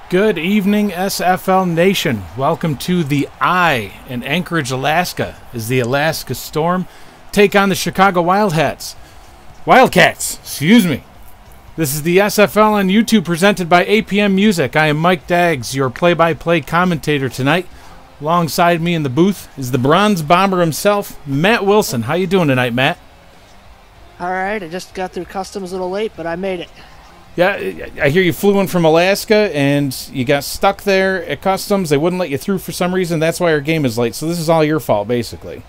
Good evening, SFL Nation. Welcome to the Eye in Anchorage, Alaska, as the Alaska Storm take on the Chicago Wildcats. Excuse me. This is the SFL on YouTube presented by APM Music. I am Mike Daggs, your play-by-play commentator tonight. Alongside me in the booth is the Bronze Bomber himself, Matt Wilson. How you doing tonight, Matt? All right, I just got through customs a little late, but I made it. Yeah, I hear you flew in from Alaska and you got stuck there at customs. They wouldn't let you through for some reason. That's why our game is late. So this is all your fault, basically.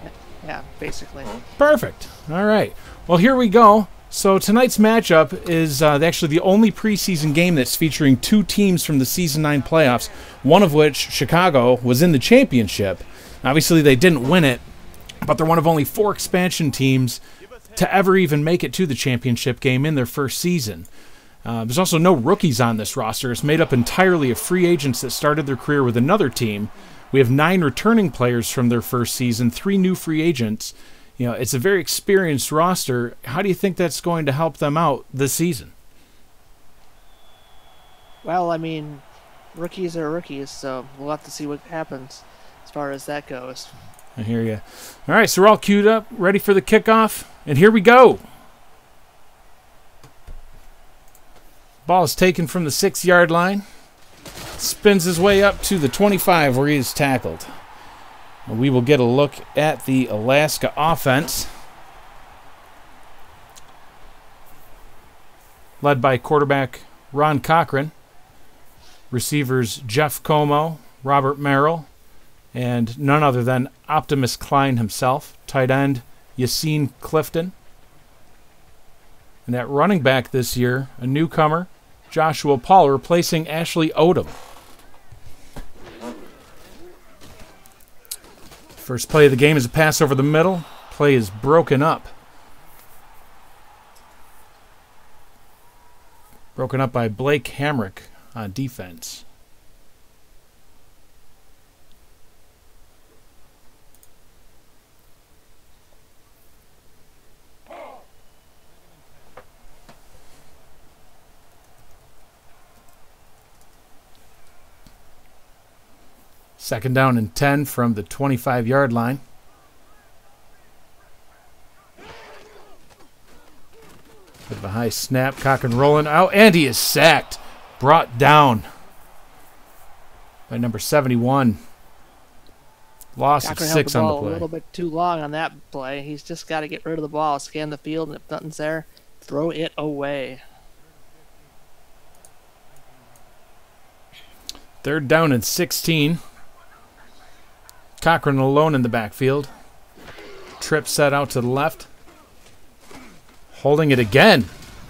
Yeah, basically. Perfect. All right. Well, here we go. So tonight's matchup is actually the only preseason game that's featuring two teams from the Season 9 playoffs, one of which, Chicago, was in the championship. Obviously, they didn't win it, but they're one of only 4 expansion teams to ever even make it to the championship game in their first season. There's also no rookies on this roster. It's made up entirely of free agents that started their career with another team. We have 9 returning players from their first season, 3 new free agents. You know, it's a very experienced roster. How do you think that's going to help them out this season? Well, I mean, rookies are rookies, so we'll have to see what happens as far as that goes. I hear you. All right, so we're all queued up, ready for the kickoff, and here we go. Ball is taken from the 6-yard line. Spins his way up to the 25 where he is tackled. We will get a look at the Alaska offense, led by quarterback Ron Cochran, receivers Jeff Como, Robert Merrill, and none other than Optimus Klein himself, tight end Yassine Clifton. And at running back this year, a newcomer, Joshua Paul, replacing Ashley Odom. First play of the game is a pass over the middle. Play is broken up. Broken up by Blake Hamrick on defense. Second down and 10 from the 25-yard line. Bit of a high snap. Cochran rolling out, and he is sacked. Brought down by number 71. Loss of 6 on the play. A little bit too long on that play. He's just got to get rid of the ball, scan the field, and if nothing's there, throw it away. Third down and 16. Cochran alone in the backfield. Trip set out to the left. Holding it again.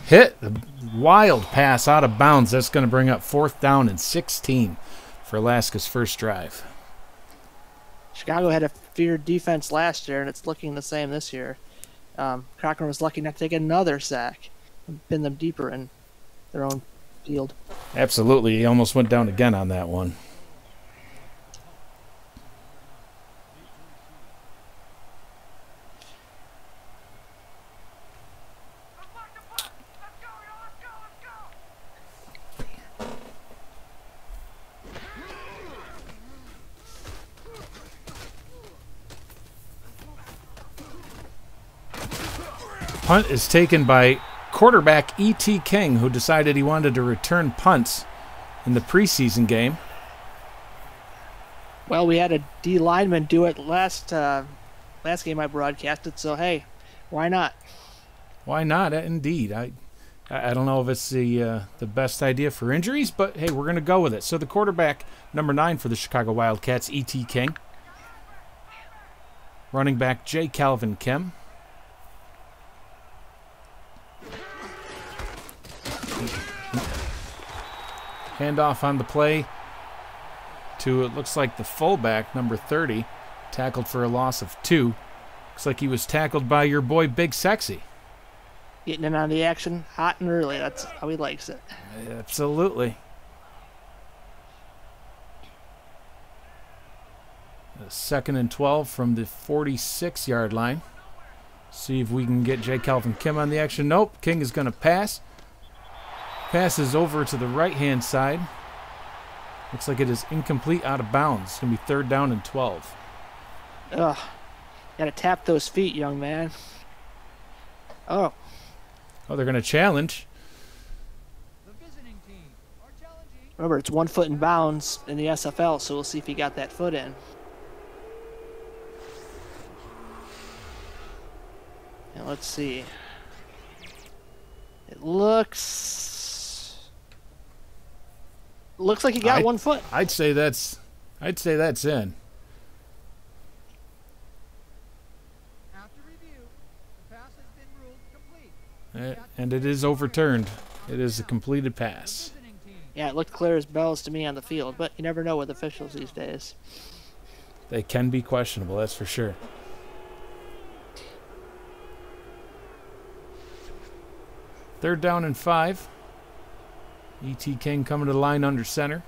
Hit. A wild pass out of bounds. That's going to bring up 4th down and 16 for Alaska's first drive. Chicago had a feared defense last year, and it's looking the same this year. Cochran was lucky not to take another sack and pin them deeper in their own field. Absolutely. He almost went down again on that one. Punt is taken by quarterback E.T. King, who decided he wanted to return punts in the preseason game. Well, we had a D lineman do it last game I broadcasted, so hey, why not? Why not? Indeed. I don't know if it's the best idea for injuries, but hey, we're going to go with it. So the quarterback, number 9 for the Chicago Wildcats, E.T. King. Running back J. Calvin Kim. Handoff on the play to, it looks like, the fullback, number 30, tackled for a loss of 2. Looks like he was tackled by your boy Big Sexy. Getting in on the action hot and early. That's how he likes it. Absolutely. 2nd and 12 from the 46-yard line. See if we can get J. Calvin Kim on the action. Nope. King is going to pass. Passes over to the right-hand side. Looks like it is incomplete, out of bounds. It's going to be 3rd down and 12. Ugh. Gotta tap those feet, young man. Oh. Oh, they're going to challenge. Remember, it's 1 foot in bounds in the SFL, so we'll see if he got that foot in. And let's see. It looks like he got 1 foot. I'd say that's in. After review, the pass has been ruled complete. And it is overturned. It is a completed pass. Yeah, it looked clear as bells to me on the field, but you never know with officials these days. They can be questionable, that's for sure. Third down and 5. E.T. King coming to the line under center.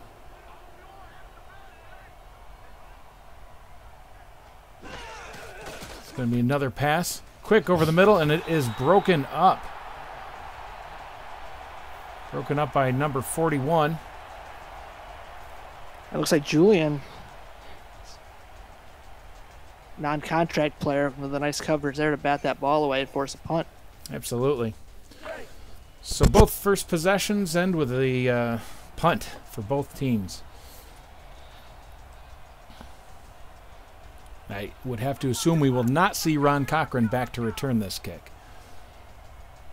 It's going to be another pass. Quick over the middle, and it is broken up. Broken up by number 41. It looks like Julian, non-contract player with a nice coverage there to bat that ball away and force a punt. Absolutely. So both first possessions end with a punt for both teams. I would have to assume we will not see Ron Cochran back to return this kick.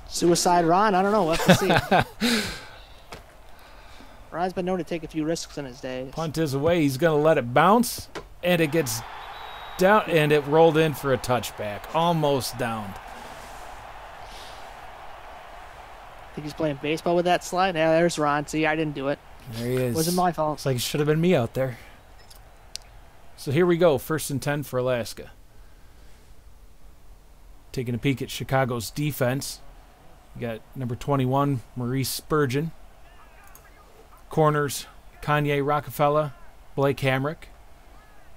Suicide Ron? I don't know. We'll have to see. Ron's been known to take a few risks in his days. Punt is away. He's going to let it bounce, and it gets down, and it rolled in for a touchback. Almost downed. Think he's playing baseball with that slide? Yeah, there's Ron. See, I didn't do it. There he is. Wasn't my fault. Looks like it should have been me out there. So here we go. 1st and 10 for Alaska. Taking a peek at Chicago's defense. You got number 21, Maurice Spurgeon. Corners, Kanye Rockefeller, Blake Hamrick.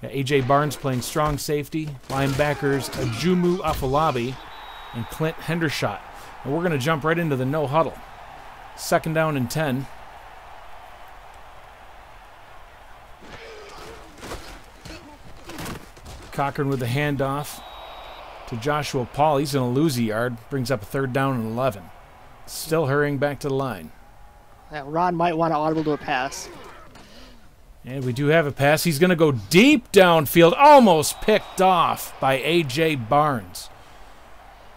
Got A.J. Barnes playing strong safety. Linebackers, Ajumu Afolabi and Clint Hendershot. And we're going to jump right into the no huddle. 2nd down and 10. Cochran with the handoff to Joshua Paul. He's going to lose a yard. Brings up a 3rd down and 11. Still hurrying back to the line. Yeah, Ron might want to audible to a pass. And we do have a pass. He's going to go deep downfield. Almost picked off by A.J. Barnes.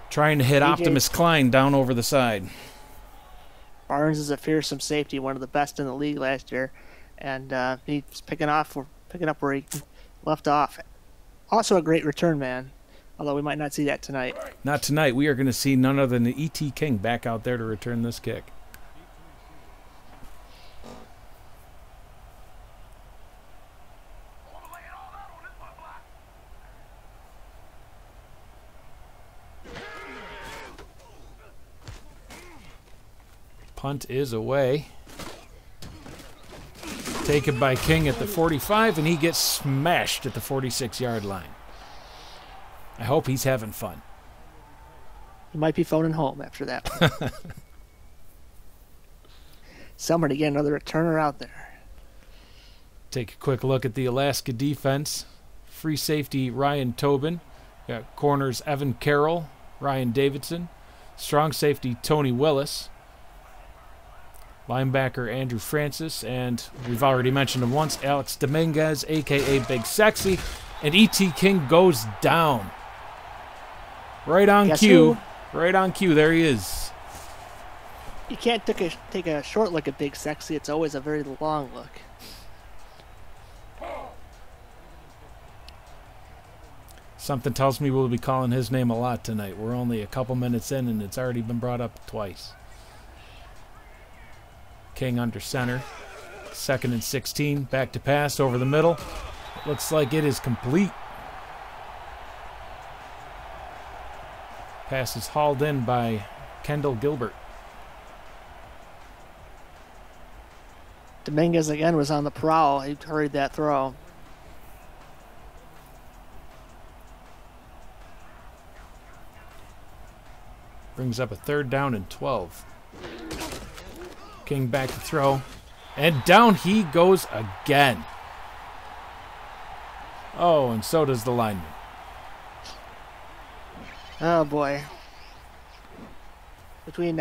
Trying to hit Optimus Klein down over the side. Barnes is a fearsome safety, one of the best in the league last year. And he's picking up where he left off. Also a great return man, although we might not see that tonight. Not tonight. We are going to see none other than E.T. King back out there to return this kick. Punt is away. Taken by King at the 45, and he gets smashed at the 46-yard line. I hope he's having fun. He might be phoning home after that one. Somebody get another returner out there. Take a quick look at the Alaska defense. Free safety Ryan Tobin. Got corners Evan Carroll, Ryan Davidson. Strong safety Tony Willis. Linebacker Andrew Francis, and we've already mentioned him once, Alex Dominguez, a.k.a. Big Sexy, and E.T. King goes down. Right on cue. Right on cue. There he is. You can't take a short look at Big Sexy. It's always a very long look. Something tells me we'll be calling his name a lot tonight. We're only a couple minutes in, and it's already been brought up twice. King under center. 2nd and 16. Back to pass over the middle. Looks like it is complete. Pass is hauled in by Kendall Gilbert. Dominguez again was on the prowl. He hurried that throw. Brings up a 3rd down and 12. King back to throw. And down he goes again. Oh, and so does the lineman. Oh, boy. Between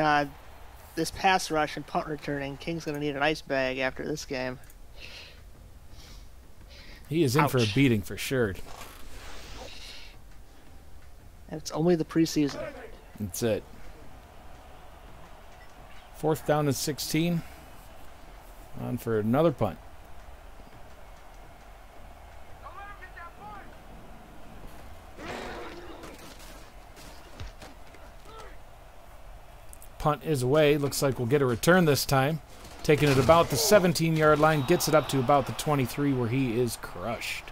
this pass rush and punt returning, King's going to need an ice bag after this game. He is in for a beating for sure. And it's only the preseason. That's it. 4th down and 16. On for another punt. Punt is away. Looks like we'll get a return this time. Taking it about the 17-yard line. Gets it up to about the 23 where he is crushed.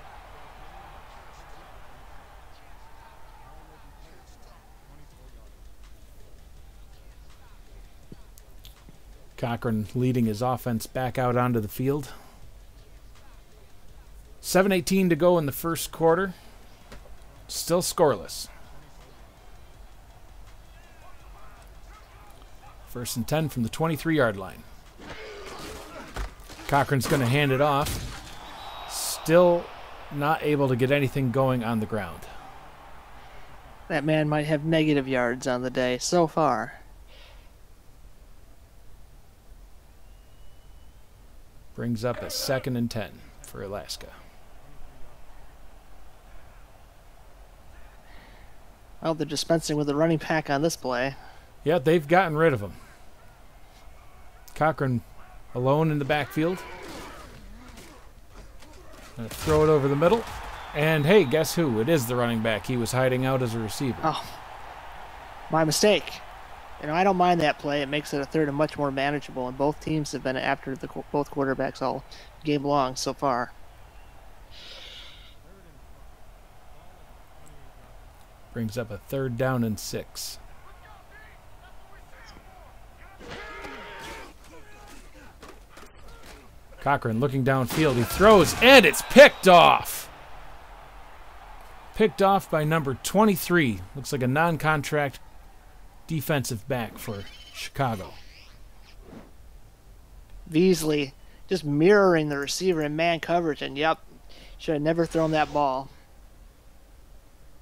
Cochran leading his offense back out onto the field. 7:18 to go in the first quarter. Still scoreless. 1st and 10 from the 23-yard line. Cochran's going to hand it off. Still not able to get anything going on the ground. That man might have negative yards on the day so far. Brings up a 2nd and 10 for Alaska. Well, they're dispensing with the running back on this play. Yeah, they've gotten rid of him. Cochran alone in the backfield. Gonna throw it over the middle. And hey, guess who? It is the running back. He was hiding out as a receiver. Oh, my mistake. You know, I don't mind that play. It makes it a third and much more manageable, and both teams have been after both quarterbacks all game long so far. Brings up a 3rd down and 6. Cochran looking downfield. He throws, and it's picked off. Picked off by number 23. Looks like a non-contract defensive back for Chicago. Beasley just mirroring the receiver in man coverage, and yep, should have never thrown that ball.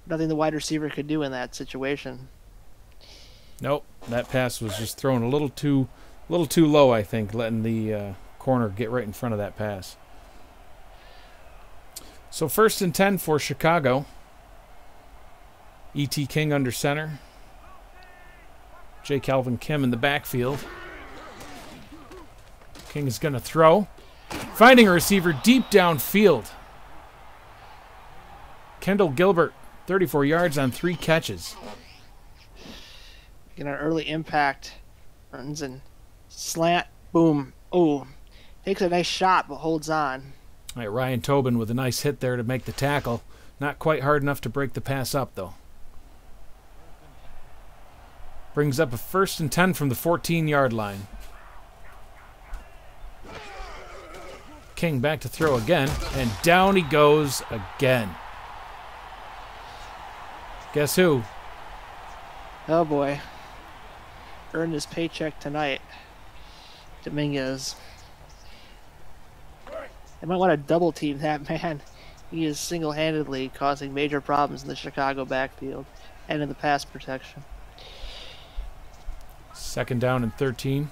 Nothing the wide receiver could do in that situation. Nope, that pass was just thrown a little too low, I think, letting the corner get right in front of that pass. So 1st and 10 for Chicago. E.T. King under center. J. Calvin Kim in the backfield. King is going to throw. Finding a receiver deep downfield. Kendall Gilbert, 34 yards on 3 catches. Get an early impact. Runs and slant. Boom. Oh, takes a nice shot but holds on. All right, Ryan Tobin with a nice hit there to make the tackle. Not quite hard enough to break the pass up, though. Brings up a 1st and 10 from the 14-yard line. King back to throw again, and down he goes again. Guess who? Oh boy. Earned his paycheck tonight. Dominguez. They might want to double team that man. He is single-handedly causing major problems in the Chicago backfield and in the pass protection. 2nd down and 13.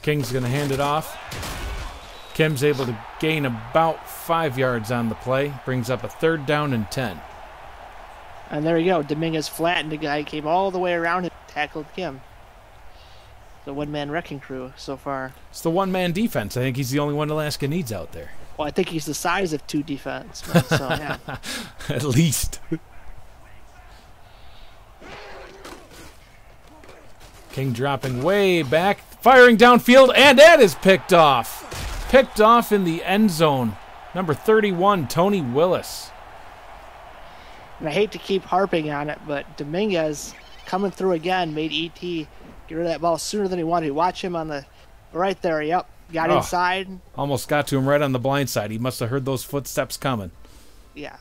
King's going to hand it off. Kim's able to gain about 5 yards on the play. Brings up a 3rd down and 10. And there you go. Dominguez flattened the guy, came all the way around and tackled Kim. The one-man wrecking crew so far. It's the one-man defense. I think he's the only one Alaska needs out there. Well, I think he's the size of 2 defensemen, so yeah. At least. King dropping way back, firing downfield, and that is picked off. Picked off in the end zone. Number 31, Tony Willis. And I hate to keep harping on it, but Dominguez coming through again made E.T. get rid of that ball sooner than he wanted. Watch him on the right there. Yep, got inside. Almost got to him right on the blind side. He must have heard those footsteps coming. Yeah.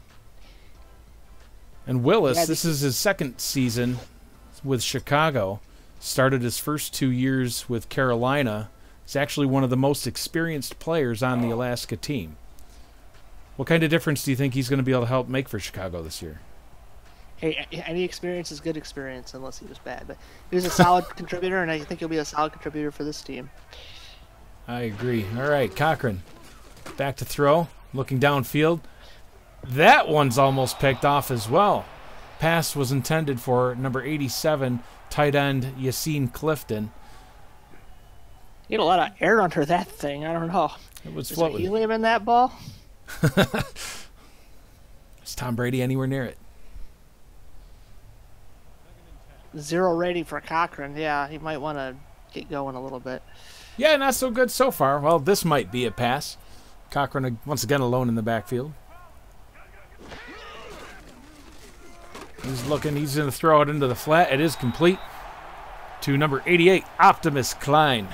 And Willis, this is his 2nd season with Chicago. started his first 2 years with Carolina. He's actually one of the most experienced players on the Alaska team. What kind of difference do you think he's going to be able to help make for Chicago this year? Hey, any experience is good experience, unless he was bad. But he was a solid contributor, and I think he'll be a solid contributor for this team. I agree. All right, Cochran, back to throw, looking downfield. That one's almost picked off as well. Pass was intended for number 87, tight end Yassine Clifton. He had a lot of air under that thing. I don't know. It was Is floating. there helium in that ball? Is Tom Brady anywhere near it? 0 rating for Cochran. Yeah, he might want to get going a little bit. Yeah, not so good so far. Well, this might be a pass. Cochran once again alone in the backfield. He's looking. He's going to throw it into the flat. It is complete to number 88, Optimus Klein.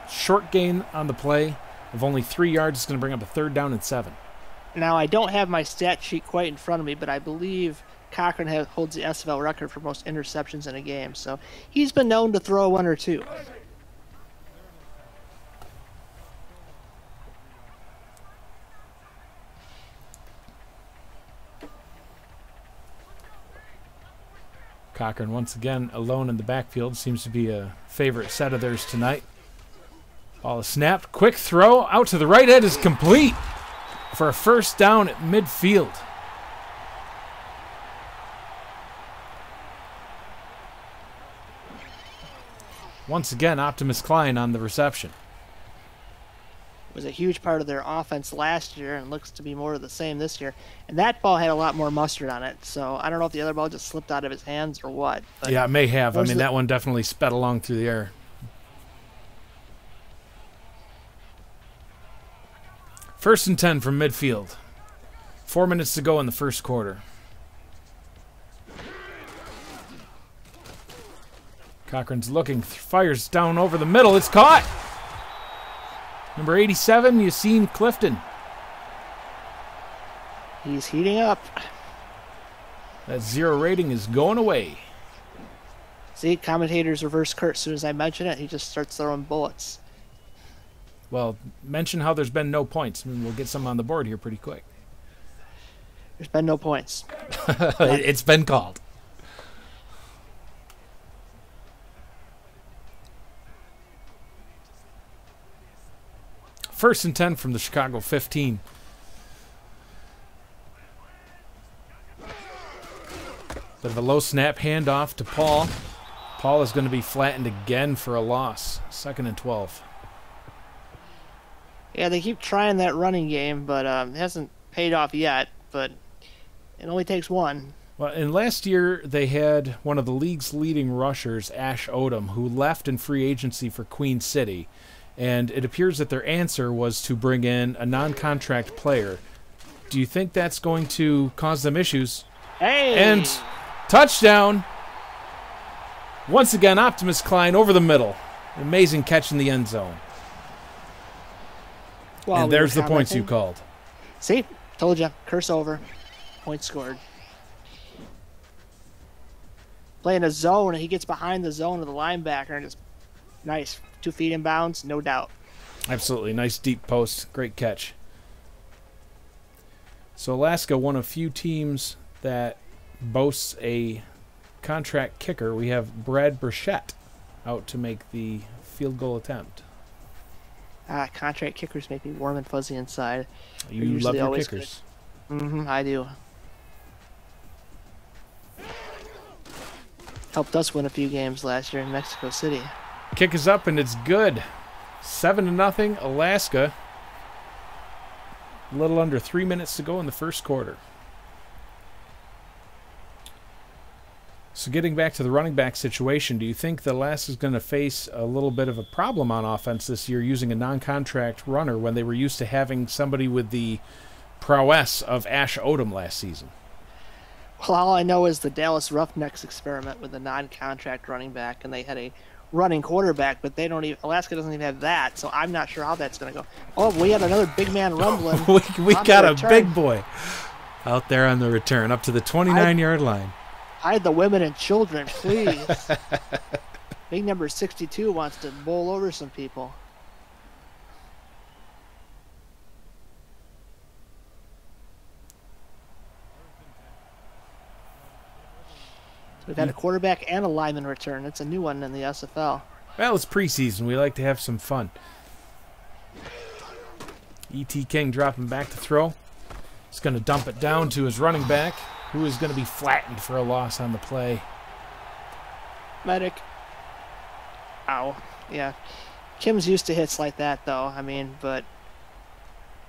Short gain on the play of only 3 yards. It's going to bring up a 3rd down and 7. Now, I don't have my stat sheet quite in front of me, but I believe Cochran holds the SFL record for most interceptions in a game. So he's been known to throw 1 or 2. Cochran once again alone in the backfield. Seems to be a favorite set of theirs tonight. Ball is snapped. Quick throw out to the right. It is complete for a 1st down at midfield. Once again, Optimus Klein on the reception. Was a huge part of their offense last year and looks to be more of the same this year. And that ball had a lot more mustard on it. So I don't know if the other ball just slipped out of his hands or what. But Yeah, it may have. I mean, that one definitely sped along through the air. First and 10 from midfield. 4 minutes to go in the first quarter. Cochran's looking, fires down over the middle. It's caught. Number 87, Yassine Clifton. He's heating up. That 0 rating is going away. See, commentators reverse curse. As soon as I mention it, he just starts throwing bullets. Well, mention how there's been no points. I mean, we'll get some on the board here pretty quick. There's been no points. It's been called. First and 10 from the Chicago 15. Bit of a low snap handoff to Paul. Paul is going to be flattened again for a loss. 2nd and 12. Yeah, they keep trying that running game, but it hasn't paid off yet. But it only takes one. Well, and last year they had one of the league's leading rushers, Ash Odom, who left in free agency for Queen City. And it appears that their answer was to bring in a non-contract player. Do you think that's going to cause them issues? Hey! And touchdown! Once again, Optimus Klein over the middle. Amazing catch in the end zone. Well, and there's the points you called. See? Told you. Curse over. Point scored. Playing a zone, and he gets behind the zone of the linebacker, and it's nice. 2 feet in bounds, no doubt. Absolutely. Nice deep post. Great catch. So Alaska, one of few teams that boasts a contract kicker. We have Brad Burchett out to make the field goal attempt. Contract kickers make me warm and fuzzy inside. You love your kickers. I do. Helped us win a few games last year in Mexico City. Kick is up and it's good. 7-0 Alaska. A little under 3 minutes to go in the first quarter. So getting back to the running back situation, do you think that Alaska is going to face a little bit of a problem on offense this year using a non-contract runner when they were used to having somebody with the prowess of Ash Odom last season? Well, all I know is the Dallas Roughnecks experiment with a non-contract running back, and they had a running quarterback, but they don't even. Alaska doesn't even have that, so I'm not sure how that's going to go. Oh, we had another big man rumbling. we got a big boy out there on the return, up to the 29-yard line. Hide the women and children, please. Big number 62 wants to bowl over some people. So we've had a quarterback and a lineman return. That's a new one in the SFL. Well, it's preseason. We like to have some fun. E.T. King dropping back to throw. He's going to dump it down to his running back, who is going to be flattened for a loss on the play. Medic. Ow. Yeah. Kim's used to hits like that, though. I mean, but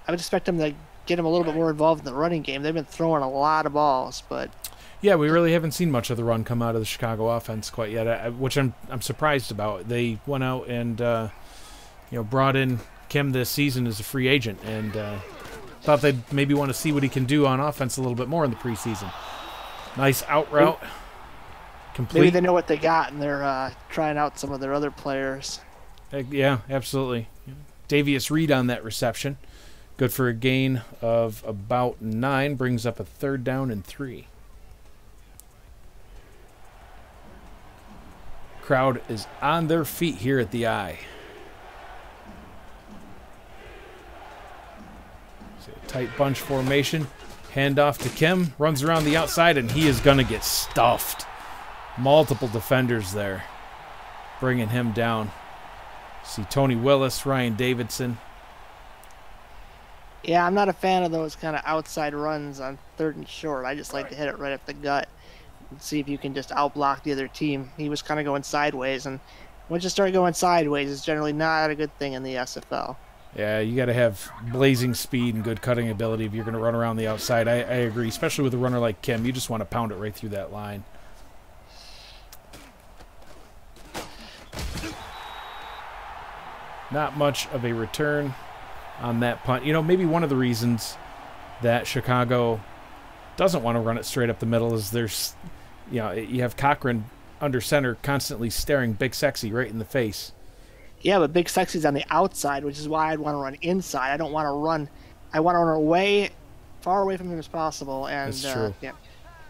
I would expect him to get him a little bit more involved in the running game. They've been throwing a lot of balls, but... Yeah, we really haven't seen much of the run come out of the Chicago offense quite yet, which I'm surprised about. They went out and brought in Kim this season as a free agent, and thought they'd maybe want to see what he can do on offense a little bit more in the preseason. Nice out route. Complete. Maybe they know what they got, and they're trying out some of their other players. Yeah, absolutely. Davius Reed on that reception. Good for a gain of about 9. Brings up a 3rd down and 3. Crowd is on their feet here at the I. So tight bunch formation. Handoff to Kim. Runs around the outside, and he is going to get stuffed. Multiple defenders there, bringing him down. See Tony Willis, Ryan Davidson. Yeah, I'm not a fan of those kind of outside runs on 3rd and short. I just like to hit it right up the gut and see if you can just outblock the other team. He was kind of going sideways, and once you start going sideways, it's generally not a good thing in the SFL. Yeah, you got to have blazing speed and good cutting ability if you're going to run around the outside. I agree, especially with a runner like Kim. You just want to pound it right through that line. Not much of a return on that punt. You know, maybe one of the reasons that Chicago doesn't want to run it straight up the middle is there's, you have Cochran under center constantly staring Big Sexy right in the face. Yeah, but Big Sexy's on the outside, which is why I'd want to run inside. I don't want to run. I want to run away, far away from him as possible. And that's true. Yeah,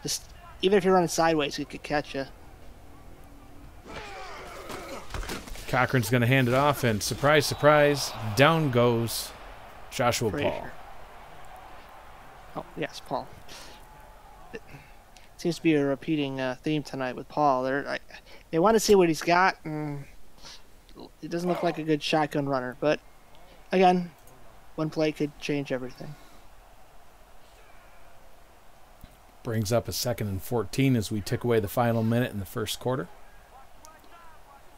just even if you're running sideways, he could catch you. Cochran's going to hand it off, and surprise, surprise, down goes Joshua Frazier. Paul. Oh, yes, Paul. It seems to be a repeating theme tonight with Paul. They want to see what he's got, and it doesn't look like a good shotgun runner. But, again, one play could change everything. Brings up a 2nd and 14 as we tick away the final minute in the first quarter.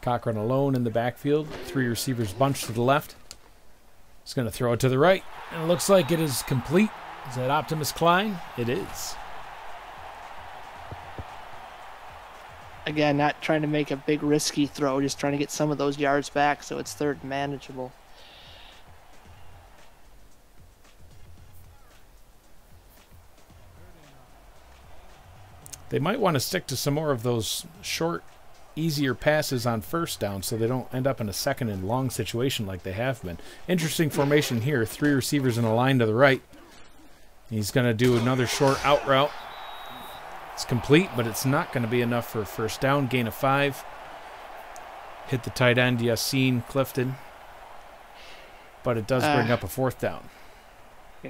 Cochran alone in the backfield. 3 receivers bunched to the left. He's going to throw it to the right. And it looks like it is complete. Is that Optimus Klein? It is. Again, not trying to make a big risky throw, just trying to get some of those yards back so it's 3rd and manageable. They might want to stick to some more of those short, easier passes on 1st down so they don't end up in a 2nd and long situation like they have been. Interesting formation here. 3 receivers in a line to the right. He's going to do another short out route. It's complete, but it's not going to be enough for a 1st down. Gain of 5. Hit the tight end, Yassine Clifton. But it does bring up a 4th down.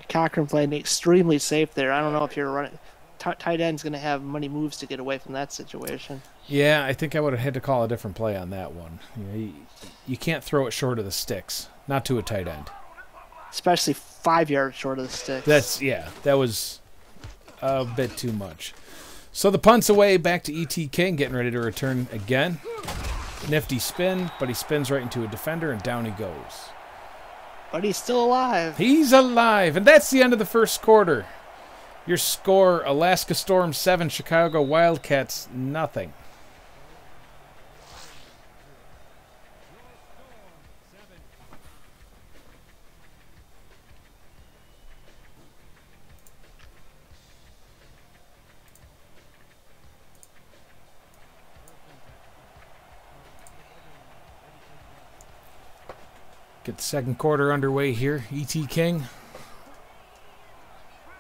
Cochran played extremely safe there. I don't know if you're running... Tight end's going to have many moves to get away from that situation. Yeah, I think I would have had to call a different play on that one. You can't throw it short of the sticks, not to a tight end. Especially 5 yards short of the sticks. That was a bit too much. So the punt's away, back to E.T. King, getting ready to return again. Nifty spin, but he spins right into a defender, and down he goes. But he's still alive. He's alive, and that's the end of the first quarter. Your score, Alaska Storm 7, Chicago Wildcats nothing. Get the second quarter underway here. E.T. King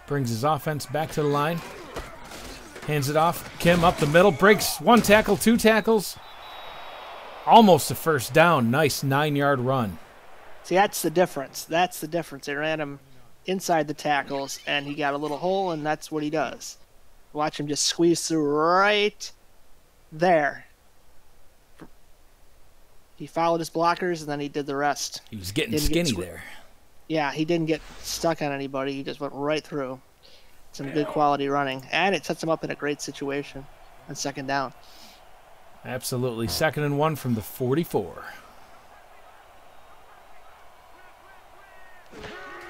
brings his offense back to the line. Hands it off. Kim up the middle. Breaks 1 tackle, 2 tackles. Almost a first down. Nice 9-yard run. See, that's the difference. That's the difference. They ran him inside the tackles, and he got a little hole, and that's what he does. Watch him just squeeze through right there. He followed his blockers, and then he did the rest. He was getting skinny there. Yeah, he didn't get stuck on anybody. He just went right through. Some good quality running. And it sets him up in a great situation on second down. Absolutely. 2nd and 1 from the 44.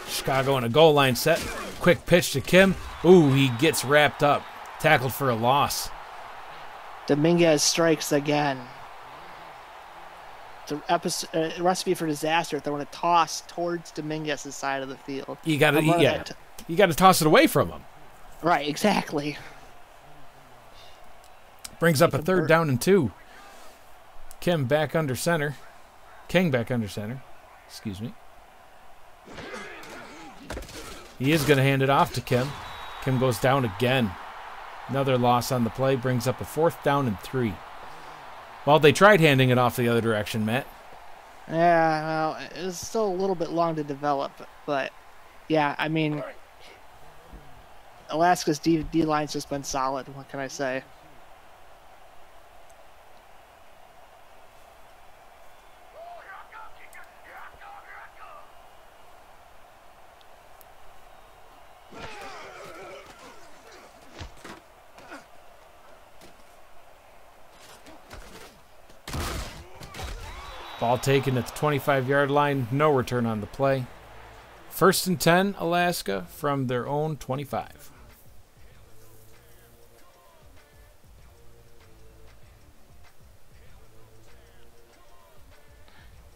Chicago in a goal line set. Quick pitch to Kim. Ooh, he gets wrapped up. Tackled for a loss. Dominguez strikes again. It's a recipe for disaster. Throwing a toss towards Dominguez's side of the field. You got to toss it away from him. Right, exactly. Brings up a 3rd down and 2. Kim back under center. King back under center. Excuse me. He is going to hand it off to Kim. Kim goes down again. Another loss on the play. Brings up a 4th down and 3. Well, they tried handing it off the other direction, Matt. Yeah, well, it was still a little bit long to develop. But, yeah, I mean, Alaska's D-line's just been solid. What can I say? Ball taken at the 25-yard line. No return on the play. 1st and 10, Alaska, from their own 25.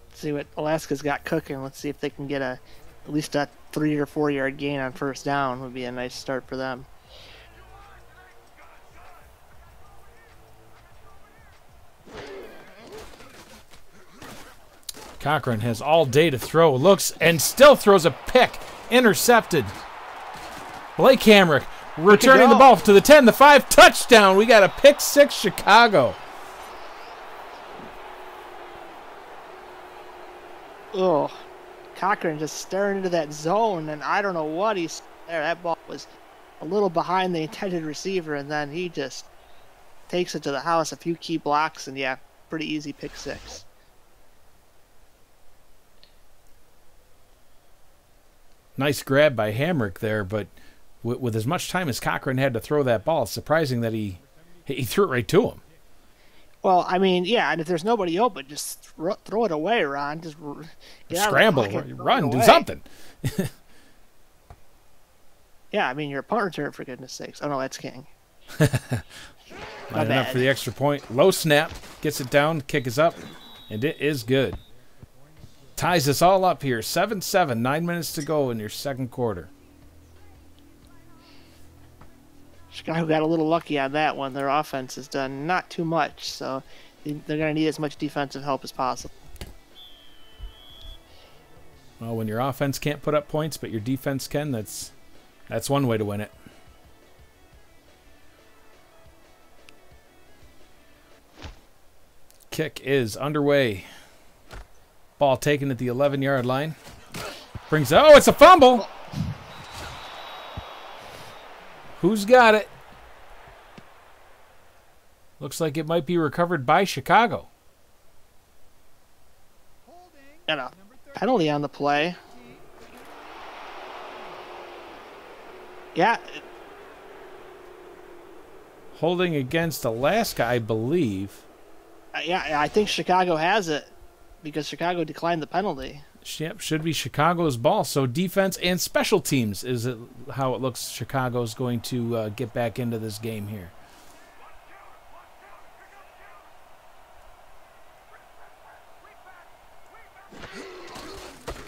Let's see what Alaska's got cooking. Let's see if they can get at least a 3 or 4 yard gain on 1st down. Would be a nice start for them. Cochran has all day to throw. Looks and still throws a pick. Intercepted. Blake Hamrick returning the ball to the 10, the 5. Touchdown. We got a pick 6, Chicago. Oh, Cochran just staring into that zone, and I don't know what he's there. That ball was a little behind the intended receiver, and then he just takes it to the house. A few key blocks, and yeah, pretty easy pick 6. Nice grab by Hamrick there, but with as much time as Cochran had to throw that ball, it's surprising that he threw it right to him. Well, I mean, yeah, and if there's nobody open, just throw it away, Ron. Just scramble, run, do something. Yeah, I mean, your punt return, for goodness sakes. Oh, no, that's King. Lining up for the extra point. Low snap, gets it down, kick is up, and it is good. Ties us all up here. 7-7, 9 minutes to go in your 2nd quarter. Chicago got a little lucky on that one. Their offense has done not too much, so they're going to need as much defensive help as possible. Well, when your offense can't put up points, but your defense can, that's one way to win it. Kick is underway. Ball taken at the 11-yard line. It's a fumble. Who's got it? Looks like it might be recovered by Chicago. Got a penalty on the play. Yeah. Holding against Alaska, I believe. Yeah, I think Chicago has it because Chicago declined the penalty. Yep, should be Chicago's ball. So defense and special teams is how it looks Chicago's going to get back into this game here.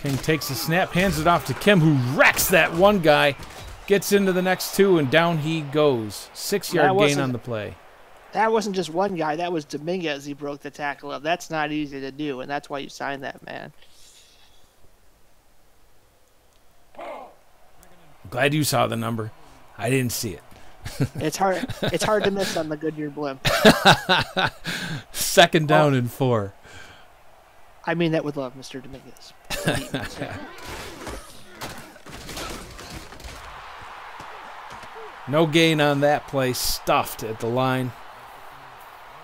King takes the snap, hands it off to Kim, who wrecks that one guy, gets into the next 2, and down he goes. 6-yard gain on the play. That wasn't just one guy. That was Dominguez he broke the tackle of. That's not easy to do, and that's why you signed that man. I'm glad you saw the number. I didn't see it. It's hard to miss on the Goodyear blimp. 2nd down and 4. I mean that with love, Mr. Dominguez. No gain on that play. Stuffed at the line.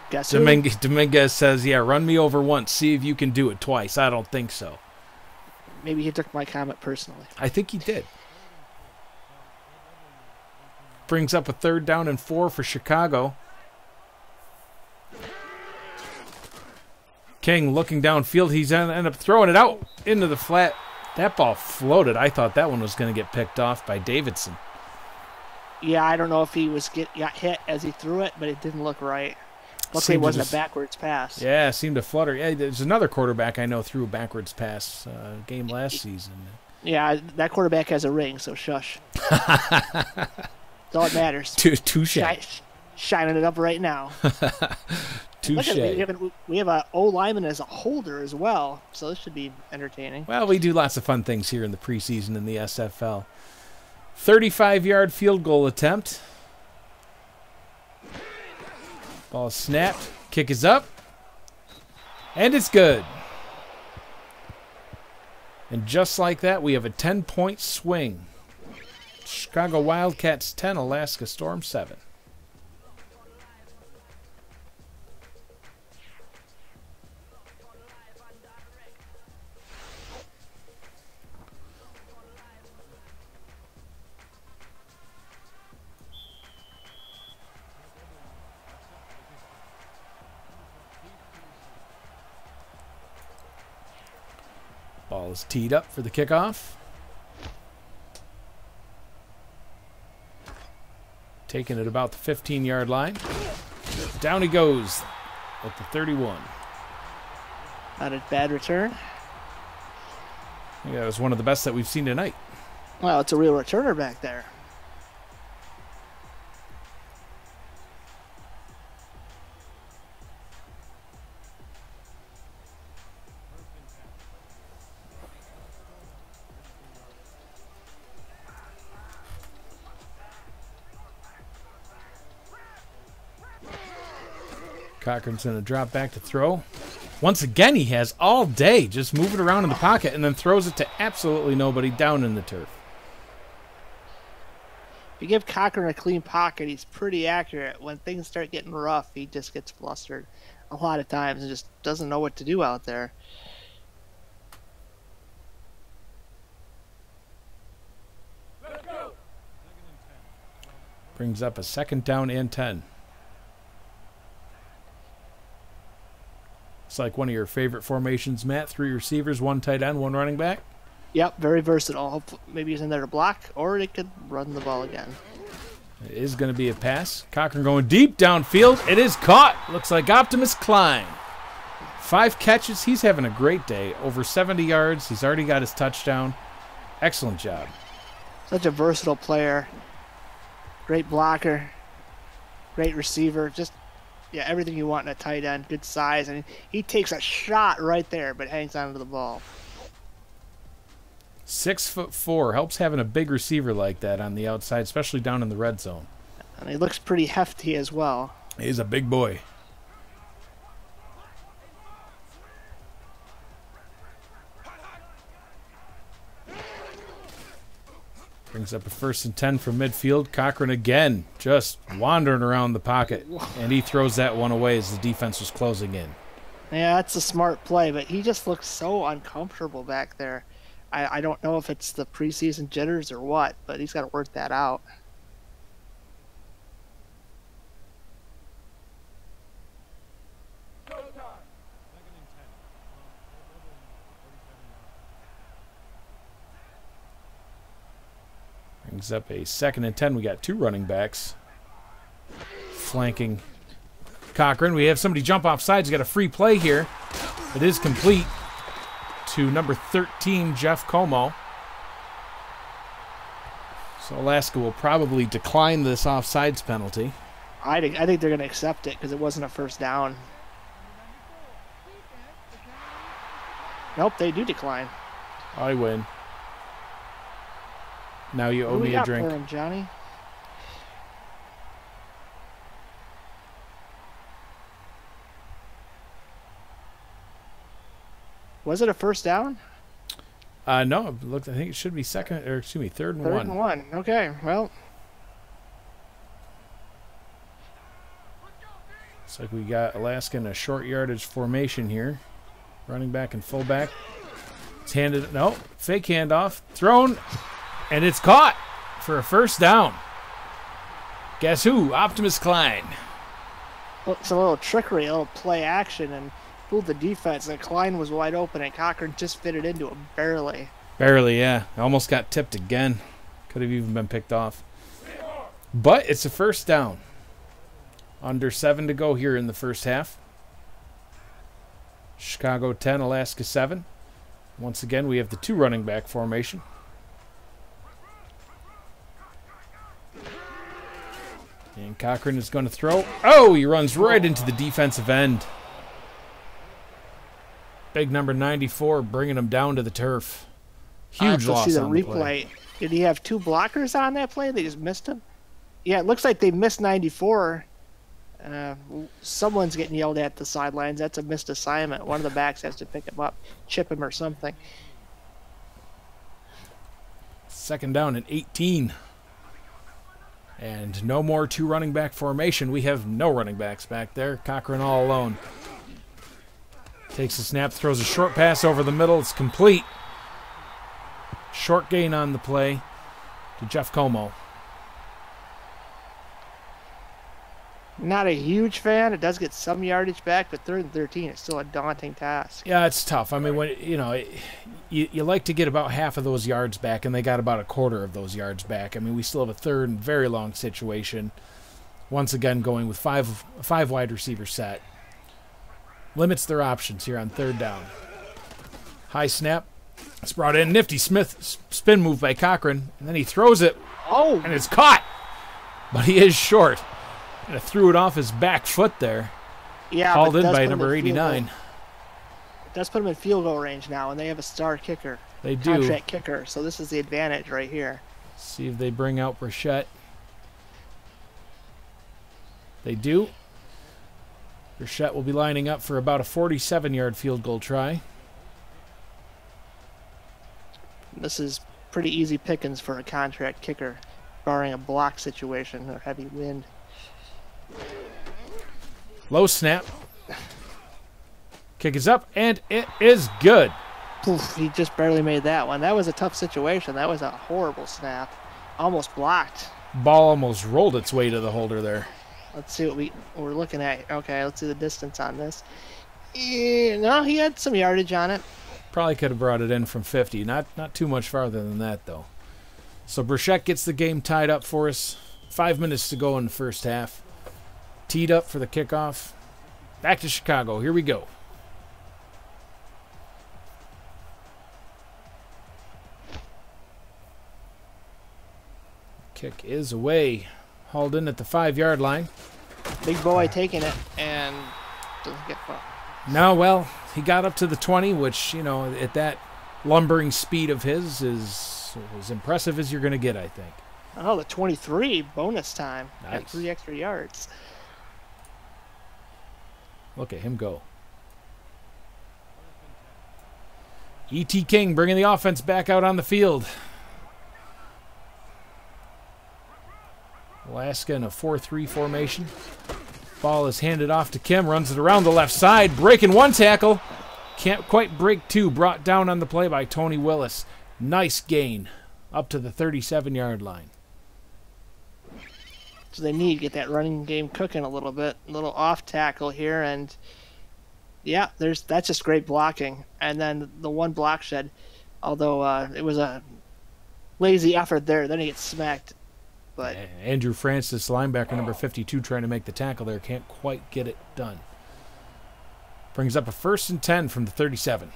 Guess who? Dominguez says, yeah, run me over once. See if you can do it twice. I don't think so. Maybe he took my comment personally. I think he did. Brings up a 3rd down and 4 for Chicago. King looking downfield. He's end up throwing it out into the flat. That ball floated. I thought that one was going to get picked off by Davidson. Yeah, I don't know if he got hit as he threw it, but it didn't look right. Luckily, it wasn't a backwards pass. Yeah, it seemed to flutter. Yeah, there's another quarterback I know threw a backwards pass game last season. Yeah, that quarterback has a ring, so shush. That's all that matters. Touche. Shining it up right now. Touche. We have a O-lineman as a holder as well, so this should be entertaining. Well, we do lots of fun things here in the preseason in the SFL. 35-yard field goal attempt. Ball snapped. Kick is up. And it's good. And just like that, we have a 10-point swing. Chicago Wildcats 10, Alaska Storm 7. Ball is teed up for the kickoff. Taking it about the 15-yard line. Down he goes at the 31. Not a bad return. Yeah, it was one of the best that we've seen tonight. Well, it's a real returner back there. Cochran's going to drop back to throw. Once again, he has all day just moving around in the pocket and then throws it to absolutely nobody down in the turf. If you give Cochran a clean pocket, he's pretty accurate. When things start getting rough, he just gets flustered a lot of times and just doesn't know what to do out there. Brings up a 2nd down and 10. It's like one of your favorite formations, Matt. 3 receivers, 1 tight end, 1 running back. Yep, very versatile. Maybe he's in there to block, or they could run the ball again. It is going to be a pass. Cochran going deep downfield. It is caught. Looks like Optimus Klein. 5 catches. He's having a great day. Over 70 yards. He's already got his touchdown. Excellent job. Such a versatile player. Great blocker. Great receiver. Just, yeah, everything you want in a tight end. Good size. I mean, he takes a shot right there, but hangs on to the ball. 6'4", helps having a big receiver like that on the outside, especially down in the red zone. And he looks pretty hefty as well. He's a big boy. Brings up a 1st and 10 from midfield. Cochran again just wandering around the pocket, and he throws that one away as the defense was closing in. Yeah, that's a smart play, but he just looks so uncomfortable back there. I don't know if it's the preseason jitters or what, but he's got to work that out. Brings up a 2nd and 10. We got 2 running backs flanking Cochran. We have somebody jump off sides. Got a free play here. It is complete to number 13, Jeff Como. So Alaska will probably decline this offsides penalty. I think they're going to accept it because it wasn't a 1st down. Nope, they do decline. I win. Now you owe me a drink. For him, Johnny? Was it a first down? No, look, I think it should be third and one. Third and one. Okay, well. Looks like we got Alaska in a short yardage formation here. Running back and fullback. It's handed, no, fake handoff, thrown, and it's caught for a first down. Guess who? Optimus Klein. Well, it's a little trickery, a little play action, and fooled the defense. And Klein was wide open, and Cochran just fitted into him barely. Barely, yeah. Almost got tipped again. Could have even been picked off. But it's a first down. Under 7 to go here in the first half. Chicago 10, Alaska 7. Once again, we have the 2 running back formation. And Cochran is going to throw. Oh, he runs right into the defensive end. Big number 94 bringing him down to the turf. Huge loss see the on the replay. play. Did he have 2 blockers on that play? They just missed him? Yeah, it looks like they missed 94. Someone's getting yelled at the sidelines. That's a missed assignment. One of the backs has to pick him up, chip him or something. Second down and 18. And no more 2 running back formation. We have no running backs back there. Cochran all alone. Takes a snap, throws a short pass over the middle. It's complete. Short gain on the play to Jeff Como. Not a huge fan. It does get some yardage back, but 3rd and 13 is still a daunting task. Yeah, it's tough. I mean, when you like to get about half of those yards back, and they got about a quarter of those yards back. I mean, we still have a 3rd and very long situation. Once again, going with five wide receiver set. Limits their options here on 3rd down. High snap. It's brought in. Nifty Smith spin move by Cochran, and then he throws it. Oh! And it's caught. But he is short. And threw it off his back foot there. Yeah, hauled in by number 89. It does put him in field goal range now, and they have a star kicker. They do. Contract kicker, so this is the advantage right here. See if they bring out Burchett. They do. Burchett will be lining up for about a 47-yard field goal try. This is pretty easy pickings for a contract kicker, barring a block situation or heavy wind. Low snap. Kick is up, and it is good. Poof, he just barely made that one. That was a tough situation. That was a horrible snap. Almost blocked. Ball almost rolled its way to the holder there. Let's see what we're looking at. Okay, let's see the distance on this. No, he had some yardage on it. Probably could have brought it in from 50. Not too much farther than that, though. So Burchett gets the game tied up for us. 5 minutes to go in the first half. Teed up for the kickoff. Back to Chicago. Here we go. Kick is away. Hauled in at the 5-yard line. Big boy taking it and doesn't get far. No, well, he got up to the 20, which, at that lumbering speed of his is as impressive as you're going to get, I think. Oh, the 23 bonus time. Nice. Got 3 extra yards. Look at him go. E.T. King bringing the offense back out on the field. Alaska in a 4-3 formation. Ball is handed off to Kim. Runs it around the left side. Breaking 1 tackle. Can't quite break 2. Brought down on the play by Tony Willis. Nice gain. Up to the 37-yard line. So they need to get that running game cooking a little bit. A little off tackle here, and yeah, that's just great blocking. And then the one block shed, although it was a lazy effort there, then he gets smacked. But Andrew Francis, linebacker number 52, trying to make the tackle there, can't quite get it done. Brings up a 1st and 10 from the 37.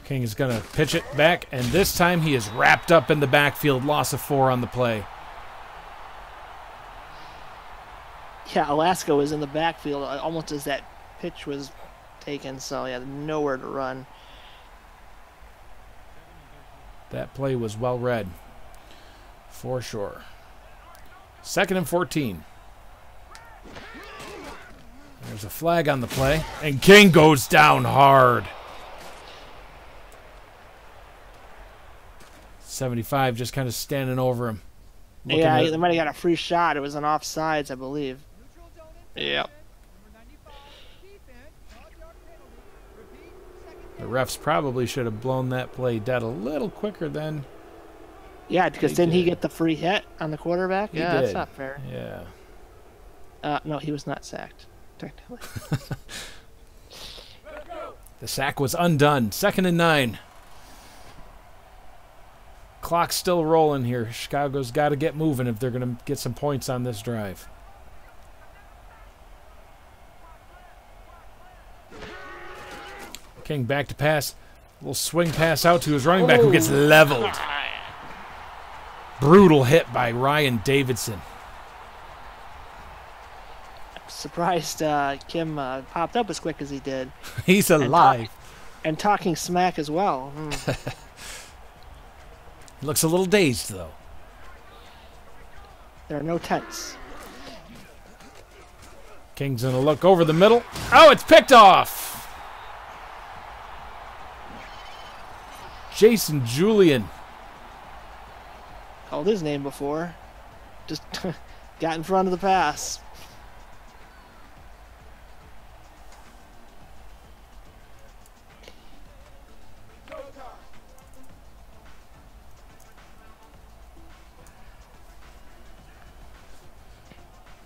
King is going to pitch it back, and this time he is wrapped up in the backfield. Loss of 4 on the play. Yeah, Alaska was in the backfield almost as that pitch was taken, so yeah, nowhere to run. That play was well read, for sure. 2nd and 14. There's a flag on the play, and King goes down hard. 75 just kind of standing over him. Yeah, they might have got a free shot. It was an offsides, I believe. Yep. The refs probably should have blown that play dead a little quicker then. Yeah, because didn't he get the free hit on the quarterback? He yeah, did. That's not fair. Yeah. No, he was not sacked, technically. The sack was undone. 2nd and 9. Clock's still rolling here. Chicago's got to get moving if they're going to get some points on this drive. King back to pass. A little swing pass out to his running back who gets leveled. Brutal hit by Ryan Davidson. I'm surprised Kim popped up as quick as he did. He's alive. And talking smack as well. He looks a little dazed, though. There are no tents. King's going to look over the middle. Oh, it's picked off. Jason Julian. Called his name before. Just got in front of the pass.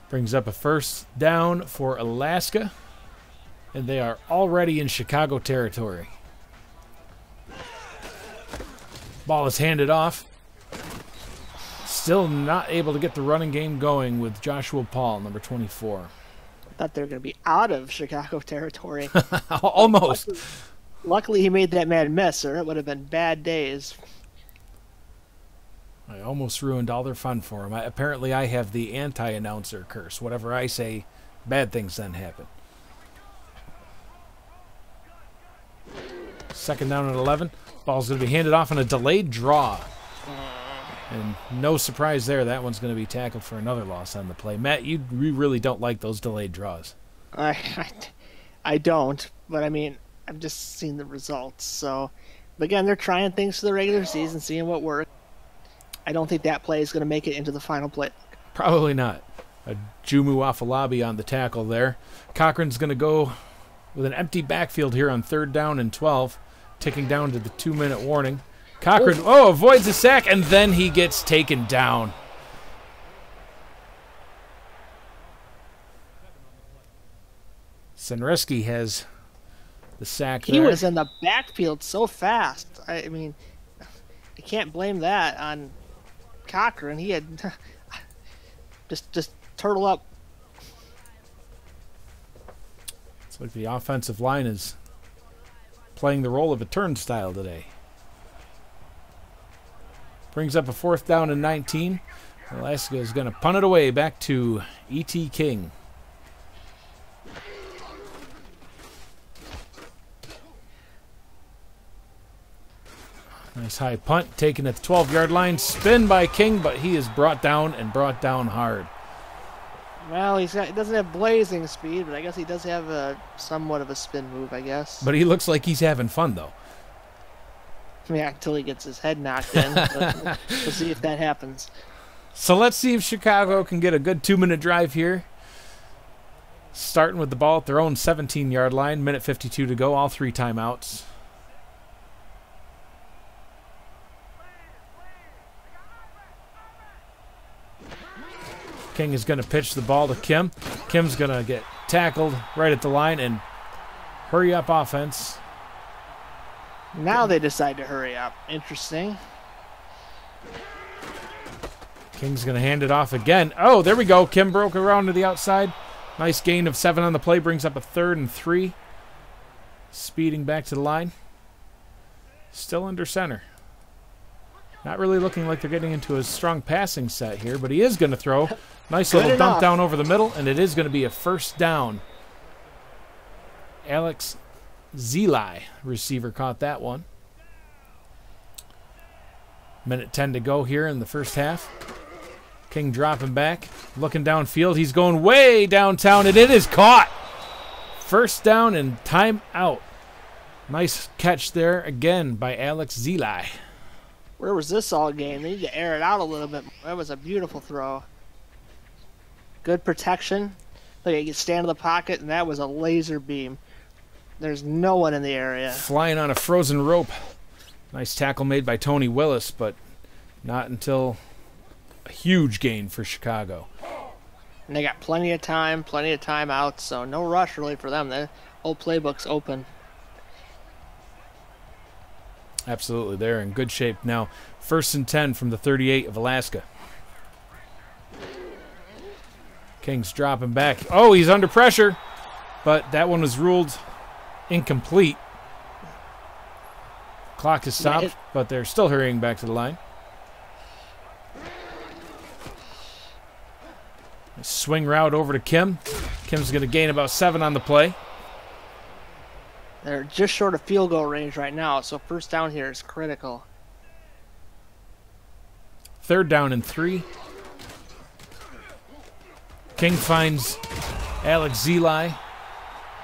Brings up a 1st down for Alaska. And they are already in Chicago territory. Ball is handed off. Still not able to get the running game going with Joshua Paul, number 24. I thought they were going to be out of Chicago territory. Almost. Luckily, he made that man miss, or it would have been bad days. I almost ruined all their fun for him. Apparently, I have the anti-announcer curse. Whatever I say, bad things then happen. 2nd down and 11. Ball's going to be handed off on a delayed draw. And no surprise there, that one's going to be tackled for another loss on the play. Matt, you really don't like those delayed draws. I don't, but I mean, I've just seen the results. So, but again, they're trying things for the regular season, seeing what works. I don't think that play is going to make it into the final play. Probably not. A Jumu Afalabi on the tackle there. Cochran's going to go with an empty backfield here on 3rd down and 12, ticking down to the 2-minute warning. Cochran, avoids a sack, and then he gets taken down. Senreski has the sack there. He was in the backfield so fast. I mean, I can't blame that on Cochran. He had just turtle up. It's like the offensive line is playing the role of a turnstile today. Brings up a 4th down and 19. Alaska is going to punt it away back to E.T. King. Nice high punt taken at the 12-yard line. Spin by King, but he is brought down and brought down hard. Well, he doesn't have blazing speed, but I guess he does have somewhat of a spin move, I guess. But he looks like he's having fun, though. Yeah, until he gets his head knocked in. We'll see if that happens. So let's see if Chicago can get a good 2-minute drive here. Starting with the ball at their own 17-yard line. Minute 52 to go. All 3 timeouts. King is going to pitch the ball to Kim. Kim's going to get tackled right at the line and hurry up offense. Now they decide to hurry up. Interesting. King's going to hand it off again. Oh, there we go. Kim broke around to the outside. Nice gain of 7 on the play. Brings up a 3rd and 3. Speeding back to the line. Still under center. Not really looking like they're getting into a strong passing set here, but he is going to throw. Nice little dump down over the middle, and it is going to be a 1st down. Alex Zeli, receiver, caught that one. Minute 10 to go here in the 1st half. King dropping back, looking downfield. He's going way downtown, and it is caught. First down and time out. Nice catch there again by Alex Zeli. Where was this all game? They need to air it out a little bit more. That was a beautiful throw. Good protection. Look, you can stand in the pocket, and that was a laser beam. There's no one in the area. Flying on a frozen rope. Nice tackle made by Tony Willis, but not until a huge gain for Chicago. And they got plenty of time out, so no rush really for them. The whole playbook's open. Absolutely, they're in good shape now. 1st and 10 from the 38 of Alaska. King's dropping back. Oh, he's under pressure, but that one was ruled incomplete. Clock is stopped, but they're still hurrying back to the line. A swing route over to Kim. Kim's going to gain about 7 on the play. They're just short of field goal range right now, so first down here is critical. 3rd down and 3. King finds Alex Zeli,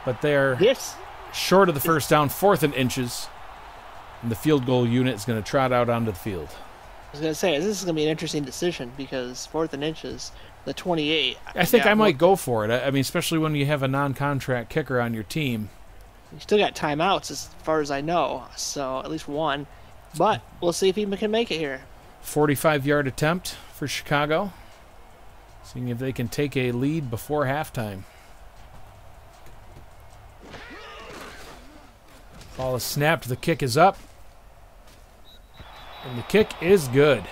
but they're short of the first down, 4th and inches. And the field goal unit is going to trot out onto the field. I was going to say, this is going to be an interesting decision because 4th and inches, the 28. I think I might go for it. I mean, especially when you have a non-contract kicker on your team. You still got timeouts as far as I know, so at least one. But we'll see if he can make it here. 45-yard attempt for Chicago. Seeing if they can take a lead before halftime. Ball is snapped. The kick is up. And the kick is good.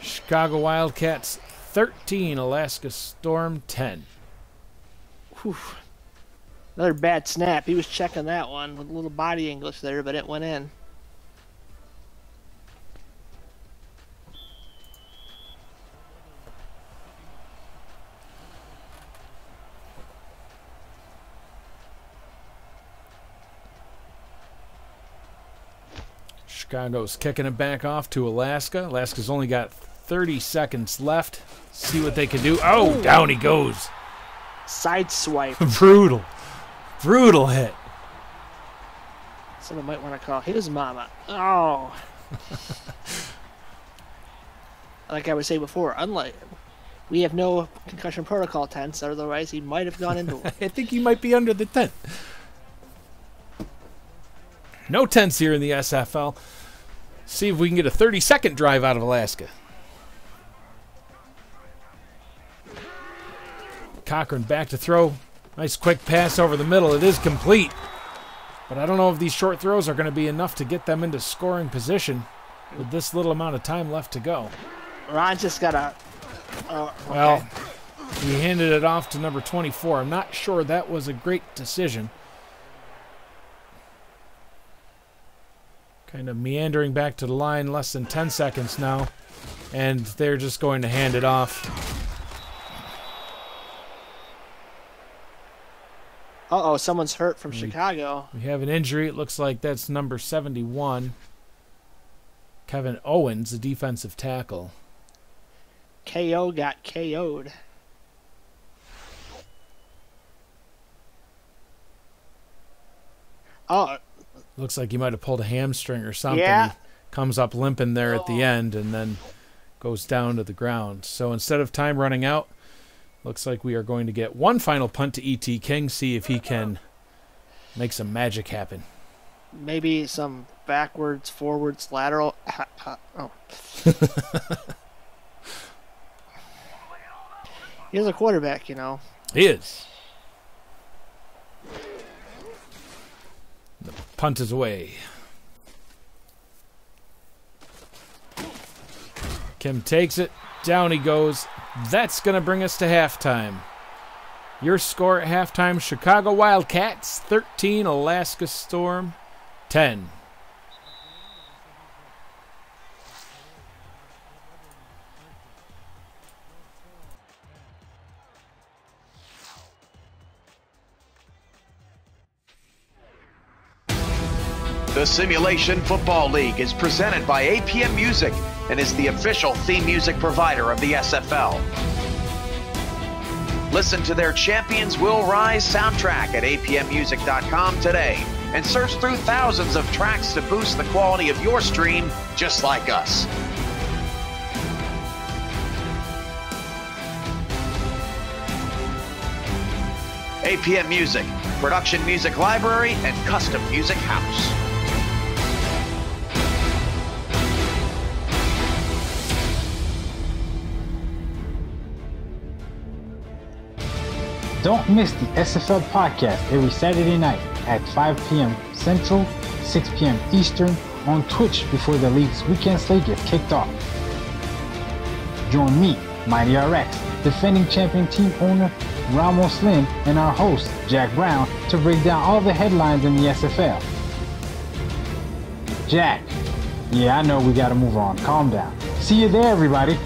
Chicago Wildcats 13, Alaska Storm 10. Whew. Another bad snap. He was checking that one with a little body English there, but it went in. Chicago's kicking it back off to Alaska. Alaska's only got 30 seconds left. See what they can do. Oh, down he goes. Side swipe. Brutal. Brutal hit. Someone might want to call his mama. Oh. Like I was saying before, unlike we have no concussion protocol tents, otherwise he might have gone into one. I think he might be under the tent. No tents here in the SFL. See if we can get a 30-second drive out of Alaska. Cochran back to throw. Nice quick pass over the middle. It is complete. But I don't know if these short throws are going to be enough to get them into scoring position with this little amount of time left to go. Ron just got a... okay. Well, he handed it off to number 24. I'm not sure that was a great decision. Kind of meandering back to the line, less than 10 seconds now. And they're just going to hand it off. Uh-oh, someone's hurt from Chicago. We have an injury. It looks like that's number 71. Kevin Owens, the defensive tackle. KO got KO'd. Oh. Looks like he might have pulled a hamstring or something. Yeah. He comes up limping there at the end and then goes down to the ground. So instead of time running out, looks like we are going to get one final punt to E.T. King, see if he can make some magic happen. Maybe some backwards, forwards, lateral. Oh. He's a quarterback, you know. He is. The punt is away. Kim takes it. Down he goes. That's going to bring us to halftime. Your score at halftime, Chicago Wildcats 13, Alaska Storm 10. The Simulation Football League is presented by APM Music and is the official theme music provider of the SFL. Listen to their Champions Will Rise soundtrack at apmmusic.com today and search through thousands of tracks to boost the quality of your stream just like us. APM Music, production music library and custom music house. Don't miss the SFL podcast every Saturday night at 5 p.m. Central, 6 p.m. Eastern on Twitch before the league's weekend slate gets kicked off. Join me, Mighty RX, defending champion team owner Ramos Lynn, and our host, Jack Brown, to break down all the headlines in the SFL. Jack, yeah, I know we gotta move on. Calm down. See you there, everybody.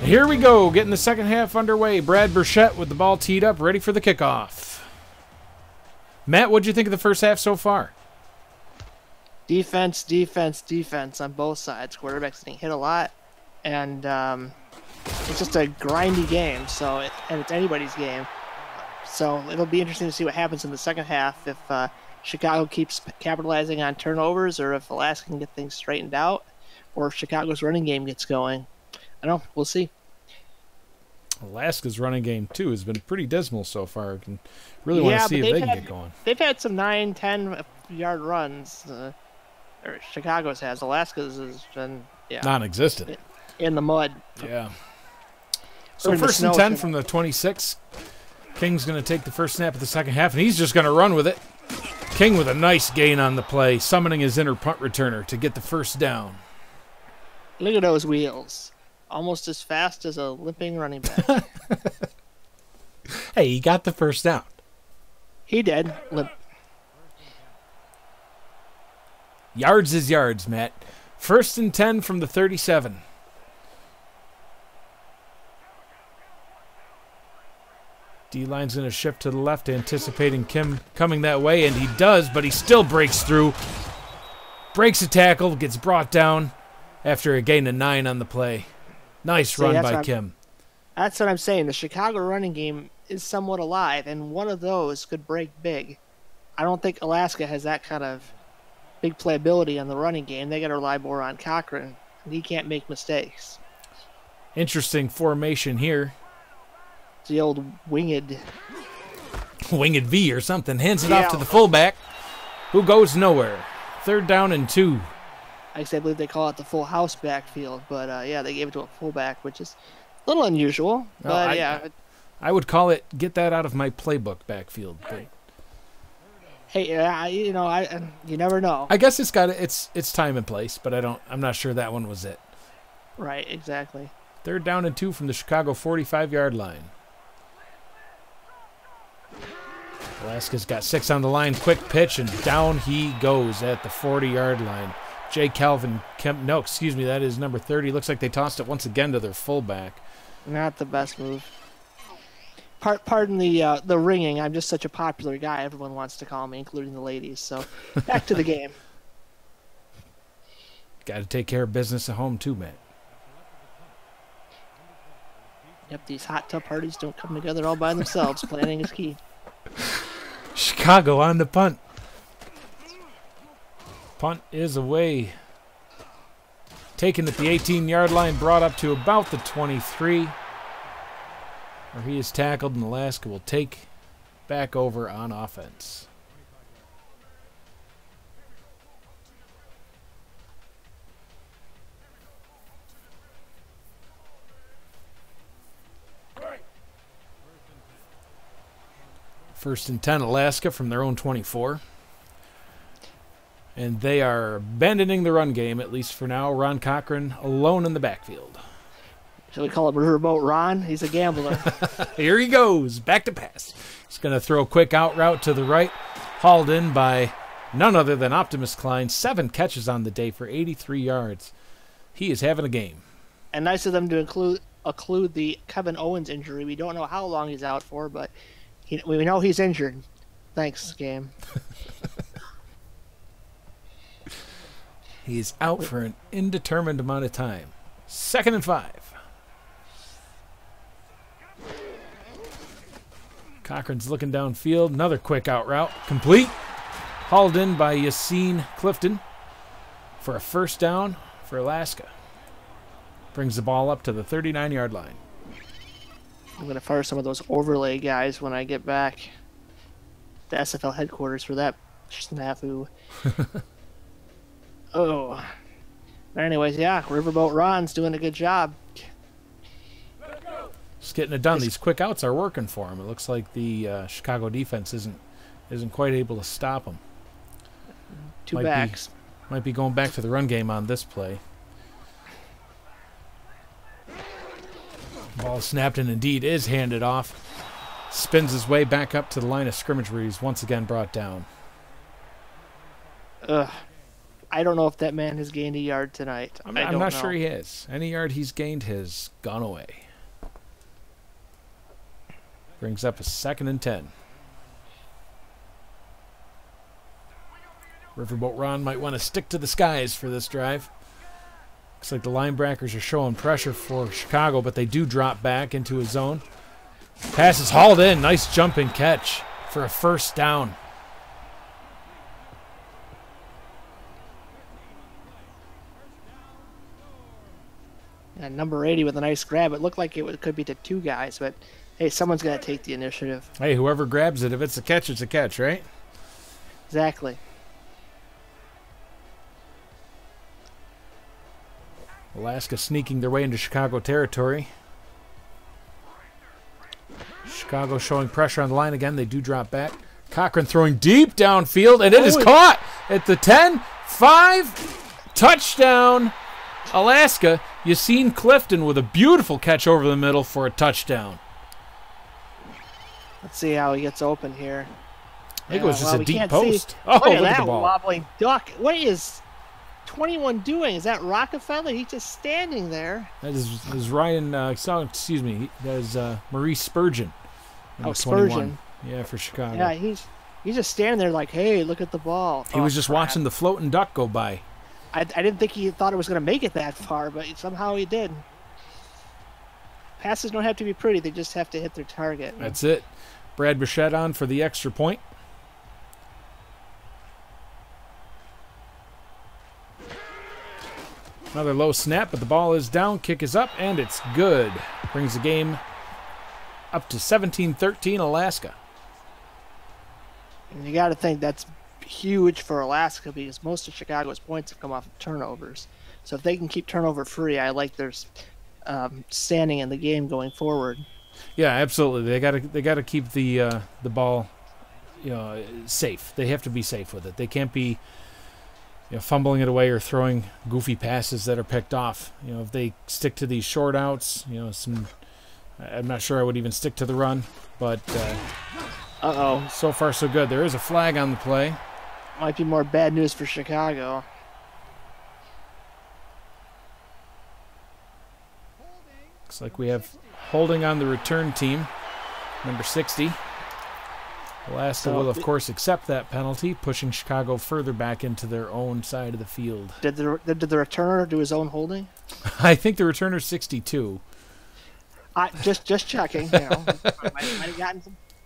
Here we go, getting the second half underway. Brad Burchett with the ball teed up, ready for the kickoff. Matt, what'd you think of the first half so far? Defense, defense, defense on both sides. Quarterback's getting hit a lot, and it's just a grindy game. And it's anybody's game. So it'll be interesting to see what happens in the second half if Chicago keeps capitalizing on turnovers, or if Alaska can get things straightened out, or if Chicago's running game gets going. I don't know. We'll see. Alaska's running game, too, has been pretty dismal so far. I can really want to see if they can get going. They've had some 9, 10-yard runs. Or Chicago's has. Alaska's has been non-existent. In the mud. Yeah. So first and 10 from the 26. King's going to take the first snap of the second half, and he's just going to run with it. King with a nice gain on the play, summoning his inner punt returner to get the first down. Look at those wheels. Almost as fast as a limping running back. Hey, he got the first down. He did. Yards is yards, Matt. First and 10 from the 37. D-line's going to shift to the left, anticipating Kim coming that way, and he does, but he still breaks through. Breaks a tackle, gets brought down after a gain of 9 on the play. Nice run by Kim. That's what I'm saying. The Chicago running game is somewhat alive, and one of those could break big. I don't think Alaska has that kind of big playability on the running game. They got to rely more on Cochran, and he can't make mistakes. Interesting formation here. It's the old winged V or something. Hands it off to the fullback, who goes nowhere. Third down and 2. I believe they call it the full house backfield, but they gave it to a fullback, which is a little unusual. But I would call it get that out of my playbook backfield. But hey, you never know. I guess it's got its time and place, but I'm not sure that one was it. Right, exactly. Third down and 2 from the Chicago 45-yard line. Alaska's got 6 on the line, quick pitch, and down he goes at the 40-yard line. Jay Calvin Kemp. No, excuse me, that is number 30. Looks like they tossed it once again to their fullback. Not the best move. Pardon the ringing. I'm just such a popular guy. Everyone wants to call me, including the ladies. So back to the game. Got to take care of business at home too, man. Yep, these hot tub parties don't come together all by themselves. Planning is key. Chicago on the punt. Punt is away. Taken at the 18-yard line, brought up to about the 23, where he is tackled, and Alaska will take back over on offense. First and 10, Alaska from their own 24. And they are abandoning the run game, at least for now. Ron Cochran alone in the backfield. Shall we call him Riverboat Ron? He's a gambler. Here he goes. Back to pass. He's going to throw a quick out route to the right. Hauled in by none other than Optimus Klein. 7 catches on the day for 83 yards. He is having a game. And nice of them to include the Kevin Owens injury. We don't know how long he's out for, but we know he's injured. Thanks, game. He is out for an indeterminate amount of time. 2nd and 5. Cochran's looking downfield. Another quick out route. Complete. Hauled in by Yassine Clifton for a first down for Alaska. Brings the ball up to the 39-yard line. I'm going to fire some of those overlay guys when I get back to SFL headquarters for that snafu. Oh. But anyways, yeah, Riverboat Ron's doing a good job. Just getting it done. These quick outs are working for him. It looks like the Chicago defense isn't quite able to stop him. Two backs. Might be going back to the run game on this play. Ball snapped and indeed is handed off. Spins his way back up to the line of scrimmage where he's once again brought down. Ugh. I don't know if that man has gained a yard tonight. I'm not sure he has. Any yard he's gained has gone away. Brings up a 2nd and 10. Riverboat Ron might want to stick to the skies for this drive. Looks like the linebackers are showing pressure for Chicago, but they do drop back into his zone. Pass is hauled in. Nice jumping catch for a first down. And number 80 with a nice grab. It looked like it could be to 2 guys, but hey, someone's got to take the initiative. Hey, whoever grabs it, if it's a catch, right? Exactly. Alaska sneaking their way into Chicago territory. Chicago showing pressure on the line again. They do drop back. Cochran throwing deep downfield, and it is caught at the 10, 5, touchdown, Alaska. Yassine Clifton with a beautiful catch over the middle for a touchdown. Let's see how he gets open here. I think it was just a deep post. See. Oh, look at look that at the ball. Wobbling duck. What is 21 doing? Is that Rockefeller? He's just standing there. That is Ryan, excuse me, that is Maurice Spurgeon. Oh, 21. Spurgeon. Yeah, for Chicago. Yeah, he's just standing there like, hey, look at the ball. He was just watching the floating duck go by. I didn't think he thought it was going to make it that far, but somehow he did. Passes don't have to be pretty. They just have to hit their target. That's it. Brad Bichette on for the extra point. Another low snap, but the ball is down. Kick is up, and it's good. Brings the game up to 17-13, Alaska. And you got to think that's huge for Alaska because most of Chicago's points have come off of turnovers. So if they can keep turnover free, I like their standing in the game going forward. Yeah, absolutely. They got to keep the ball, safe. They have to be safe with it. They can't be fumbling it away or throwing goofy passes that are picked off. If they stick to these short outs, I'm not sure I would even stick to the run, but so far so good. There is a flag on the play. Might be more bad news for Chicago. Looks like we have holding on the return team, number 60. Alaska will, of course, accept that penalty, pushing Chicago further back into their own side of the field. Did the returner do his own holding? I think the returner's 62. Just checking. You know,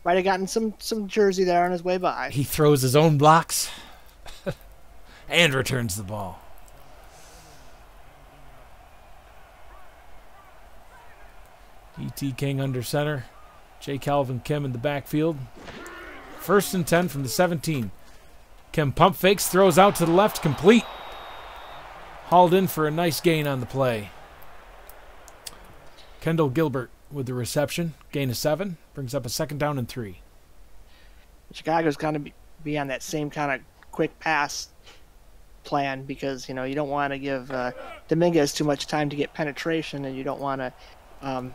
might have gotten some jersey there on his way by. He throws his own blocks and returns the ball. E.T. King under center. J. Calvin Kim in the backfield. 1st and 10 from the 17. Kim pump fakes, throws out to the left, complete. Hauled in for a nice gain on the play. Kendall Gilbert with the reception. Gain of 7. Brings up a 2nd down and 3. Chicago's going to be on that same kind of quick pass plan because, you know, you don't want to give Dominguez too much time to get penetration, and you don't want to,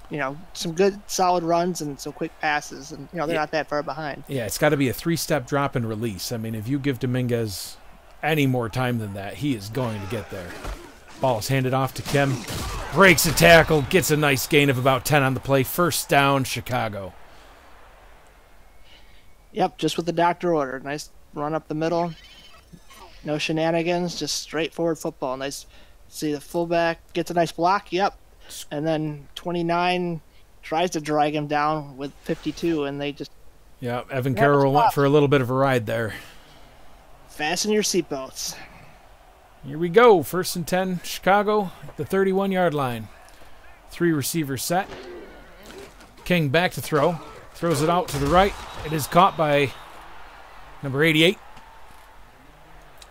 you know, some good solid runs and some quick passes, and, you know, they're not that far behind. Yeah, it's got to be a 3-step drop and release. I mean, if you give Dominguez any more time than that, he is going to get there. Ball is handed off to Kim. Breaks a tackle, gets a nice gain of about 10 on the play. 1st down, Chicago. Yep, just with the doctor order. Nice run up the middle. No shenanigans, just straightforward football. Nice. See the fullback gets a nice block. Yep. And then 29 tries to drag him down with 52, and they just... Yeah, Evan Carroll went for a little bit of a ride there. Fasten your seatbelts. Here we go. 1st and 10, Chicago, at the 31-yard line. 3 receivers set. King back to throw. Throws it out to the right. It is caught by number 88.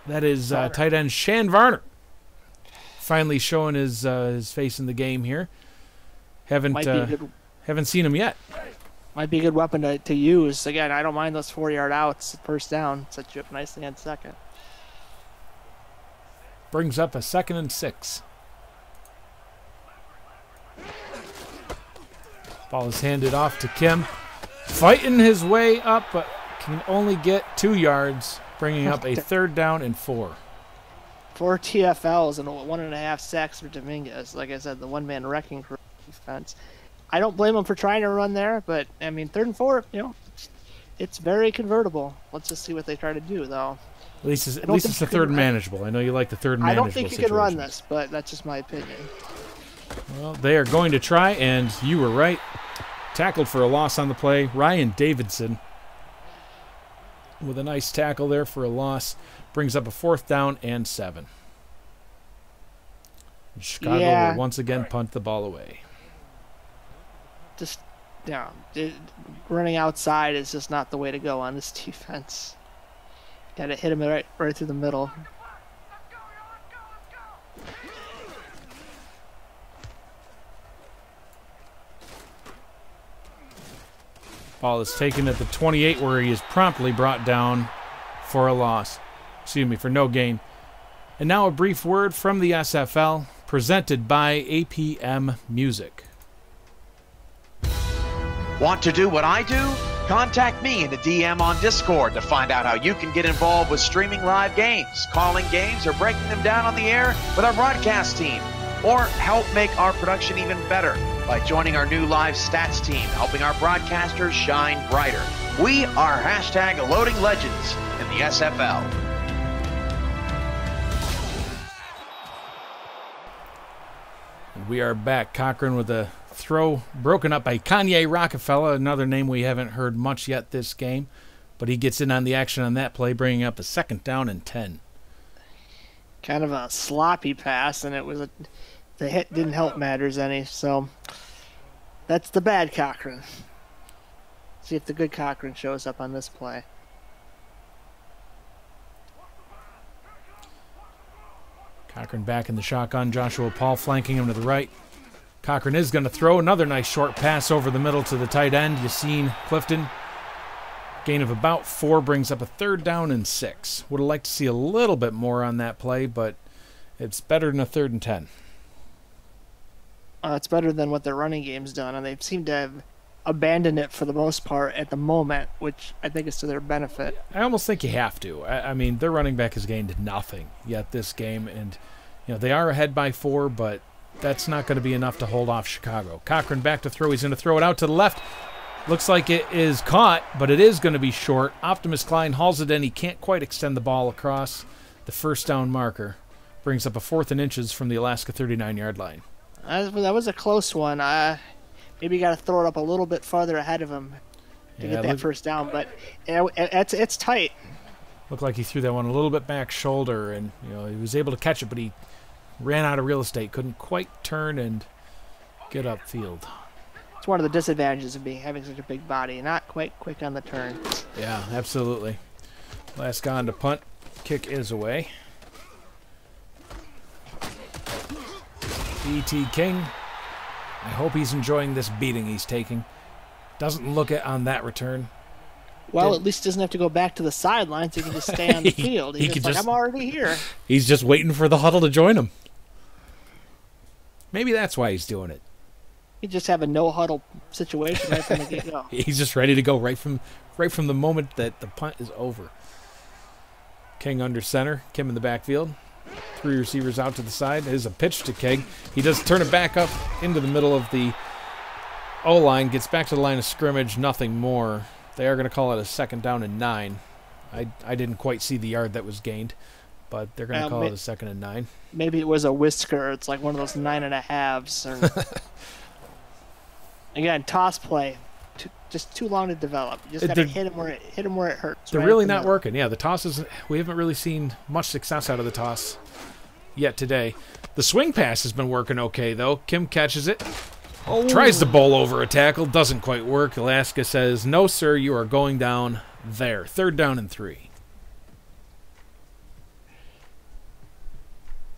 That is tight end Shan Varner. Finally showing his face in the game here. Haven't seen him yet. Might be a good weapon to use. Again, I don't mind those 4-yard outs. 1st down. Set you up nicely on 2nd. Brings up a 2nd and 6. Ball is handed off to Kim. Fighting his way up, but can only get 2 yards. Bringing up a 3rd down and 4. 4 TFLs and 1.5 sacks for Dominguez. Like I said, the one-man wrecking crew defense. I don't blame him for trying to run there, but, I mean, 3rd and 4, you know, it's very convertible. Let's just see what they try to do, though. At least it's the 3rd and manageable. I know you like the 3rd and manageable. I don't think you can run this, but that's just my opinion. Well, they are going to try, and you were right. Tackled for a loss on the play. Ryan Davidson with a nice tackle there for a loss. Brings up a 4th down and 7. Chicago will once again punt the ball away. Just, yeah, running outside is just not the way to go on this defense. Got to hit him right through the middle. Ball is taken at the 28, where he is promptly brought down for a loss. Excuse me, for no gain. And now a brief word from the SFL, presented by APM Music. Want to do what I do? Contact me in the DM on Discord to find out how you can get involved with streaming live games, calling games, or breaking them down on the air with our broadcast team. Or help make our production even better by joining our new live stats team, helping our broadcasters shine brighter. We are hashtag Loading Legends in the SFL. And we are back. Cochran with a throw broken up by Kanye Rockefeller, another name we haven't heard much yet this game. But he gets in on the action on that play, bringing up a 2nd down and 10. Kind of a sloppy pass, and it was the hit didn't help matters any. So that's the bad Cochran. See if the good Cochran shows up on this play. Cochran back in the shotgun. Joshua Paul flanking him to the right. Cochran is going to throw another nice short pass over the middle to the tight end, Yassine Clifton. Gain of about 4 brings up a 3rd down and 6. Would have liked to see a little bit more on that play, but it's better than a 3rd and 10. It's better than what their running game's done, and they seem to have abandoned it for the most part at the moment, which I think is to their benefit. I almost think you have to. I mean, their running back has gained nothing yet this game, and you know they are ahead by 4, but that's not going to be enough to hold off Chicago. Cochran back to throw. He's going to throw it out to the left. Looks like it is caught, but it is going to be short. Optimus Klein hauls it in. He can't quite extend the ball across the 1st down marker. Brings up a 4th and inches from the Alaska 39-yard line. That was a close one. Maybe you got to throw it up a little bit farther ahead of him to get that first down. But it's tight. Looked like he threw that one a little bit back shoulder, and he was able to catch it, but he ran out of real estate. Couldn't quite turn and get upfield. It's one of the disadvantages of having such a big body. Not quite quick on the turn. Yeah, absolutely. Last guy on to punt. Kick is away. E.T. King. I hope he's enjoying this beating he's taking. Doesn't look it on that return. Well, at least he doesn't have to go back to the sidelines. He can just stay on the field. He's just like, I'm already here. He's just waiting for the huddle to join him. Maybe that's why he's doing it. You just have a no-huddle situation right from the get-go. He's just ready to go right from the moment that the punt is over. King under center. Kim in the backfield. 3 receivers out to the side. There's a pitch to King. He does turn it back up into the middle of the O-line. Gets back to the line of scrimmage. Nothing more. They are going to call it a 2nd down and 9. I didn't quite see the yard that was gained, but they're going to call it a 2nd and 9. Maybe it was a whisker. It's like one of those 9.5s. Again, toss play. Just too long to develop. You just got to hit him where it hurts. They're really not working. Yeah, the tosses, we haven't really seen much success out of the toss yet today. The swing pass has been working okay, though. Kim catches it. Oh. Tries to bowl over a tackle. Doesn't quite work. Alaska says, no, sir, you are going down there. 3rd down and 3.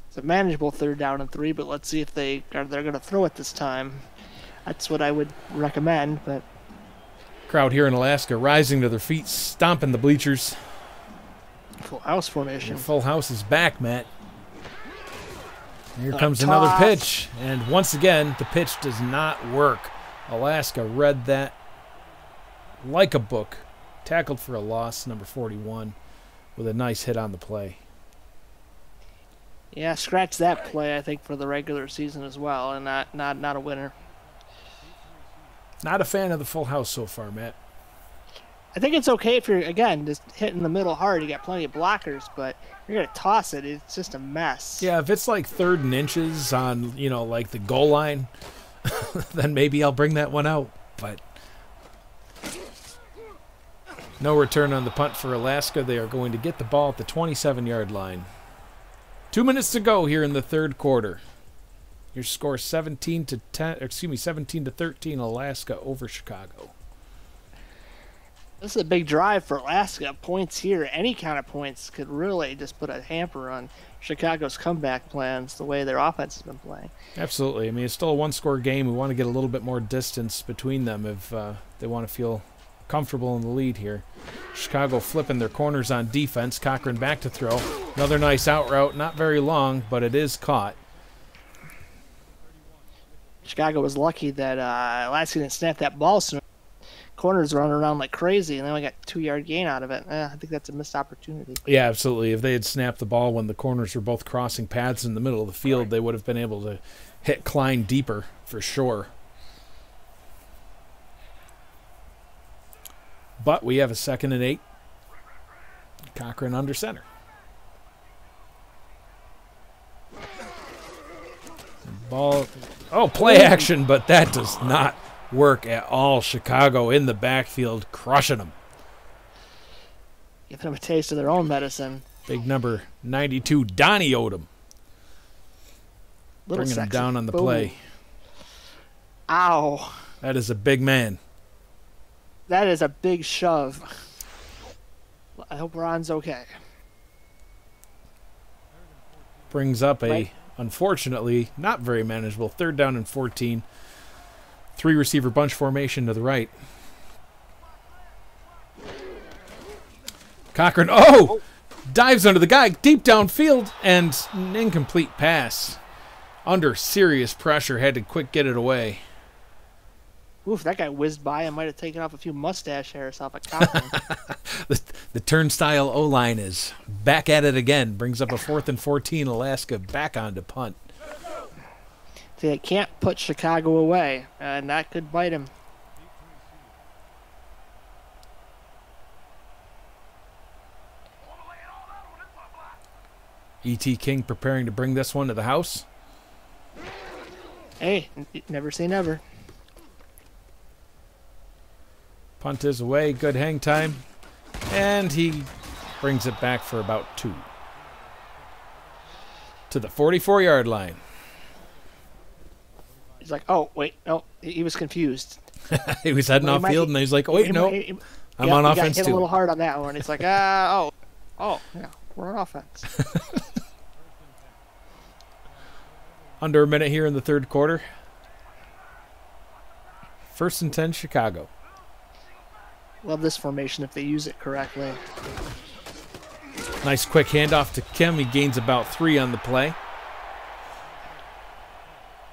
It's a manageable 3rd down and 3, but let's see if they're going to throw it this time. That's what I would recommend, but... Crowd here in Alaska rising to their feet, stomping the bleachers. Full house formation. The full house is back, Matt. Here comes another pitch, and once again, the pitch does not work. Alaska read that like a book. Tackled for a loss, number 41, with a nice hit on the play. Yeah, scratch that play, I think, for the regular season as well, and not a winner. Not a fan of the full house so far, Matt. I think it's okay if you're, again, just hitting the middle hard. You got plenty of blockers, but you're going to toss it. It's just a mess. Yeah, if it's like 3rd and inches on, like the goal line, then maybe I'll bring that one out. But no return on the punt for Alaska. They are going to get the ball at the 27-yard line. 2 minutes to go here in the 3rd quarter. Your score 17 to 13 Alaska over Chicago. This is a big drive for Alaska. Points here, any kind of points, could really just put a hamper on Chicago's comeback plans, the way their offense has been playing. Absolutely. I mean, it's still a 1-score game. We want to get a little bit more distance between them if they want to feel comfortable in the lead here. Chicago flipping their corners on defense. Cochran back to throw. Another nice out route. Not very long, but it is caught. Chicago was lucky that Alaska didn't snap that ball soon. Corners running around like crazy, and they only got 2-yard gain out of it. I think that's a missed opportunity. Yeah, absolutely. If they had snapped the ball when the corners were both crossing paths in the middle of the field, they would have been able to hit Klein deeper for sure. But we have a 2nd and 8. Cochran under center. Ball. Oh, play action, but that does not work at all. Chicago in the backfield, crushing them. Giving them a taste of their own medicine. Big number 92, Donnie Odom. Bringing him down on the play. Ow. That is a big man. That is a big shove. I hope Ron's okay. Brings up a... Unfortunately, not very manageable. 3rd down and 14. 3-receiver bunch formation to the right. Cochran, dives under the guy, deep downfield, and an incomplete pass. Under serious pressure, had to quick get it away. Oof, that guy whizzed by and might have taken off a few mustache hairs off of Cochran. The turnstile O-line is back at it again. Brings up a 4th and 14. Alaska back on to punt. See, they can't put Chicago away, and that could bite him. E.T. King preparing to bring this one to the house. Hey, never say never. Punt is away. Good hang time. And he brings it back for about 2. To the 44-yard line. He's like, oh, wait, no. He was confused. He was heading off field, and he's like, oh, wait, no. I'm on offense, He got hit too. a little hard on that one. It's like, yeah, we're on offense. Under a minute here in the third quarter. 1st and 10, Chicago. Love this formation if they use it correctly. Nice quick handoff to Kim. He gains about 3 on the play.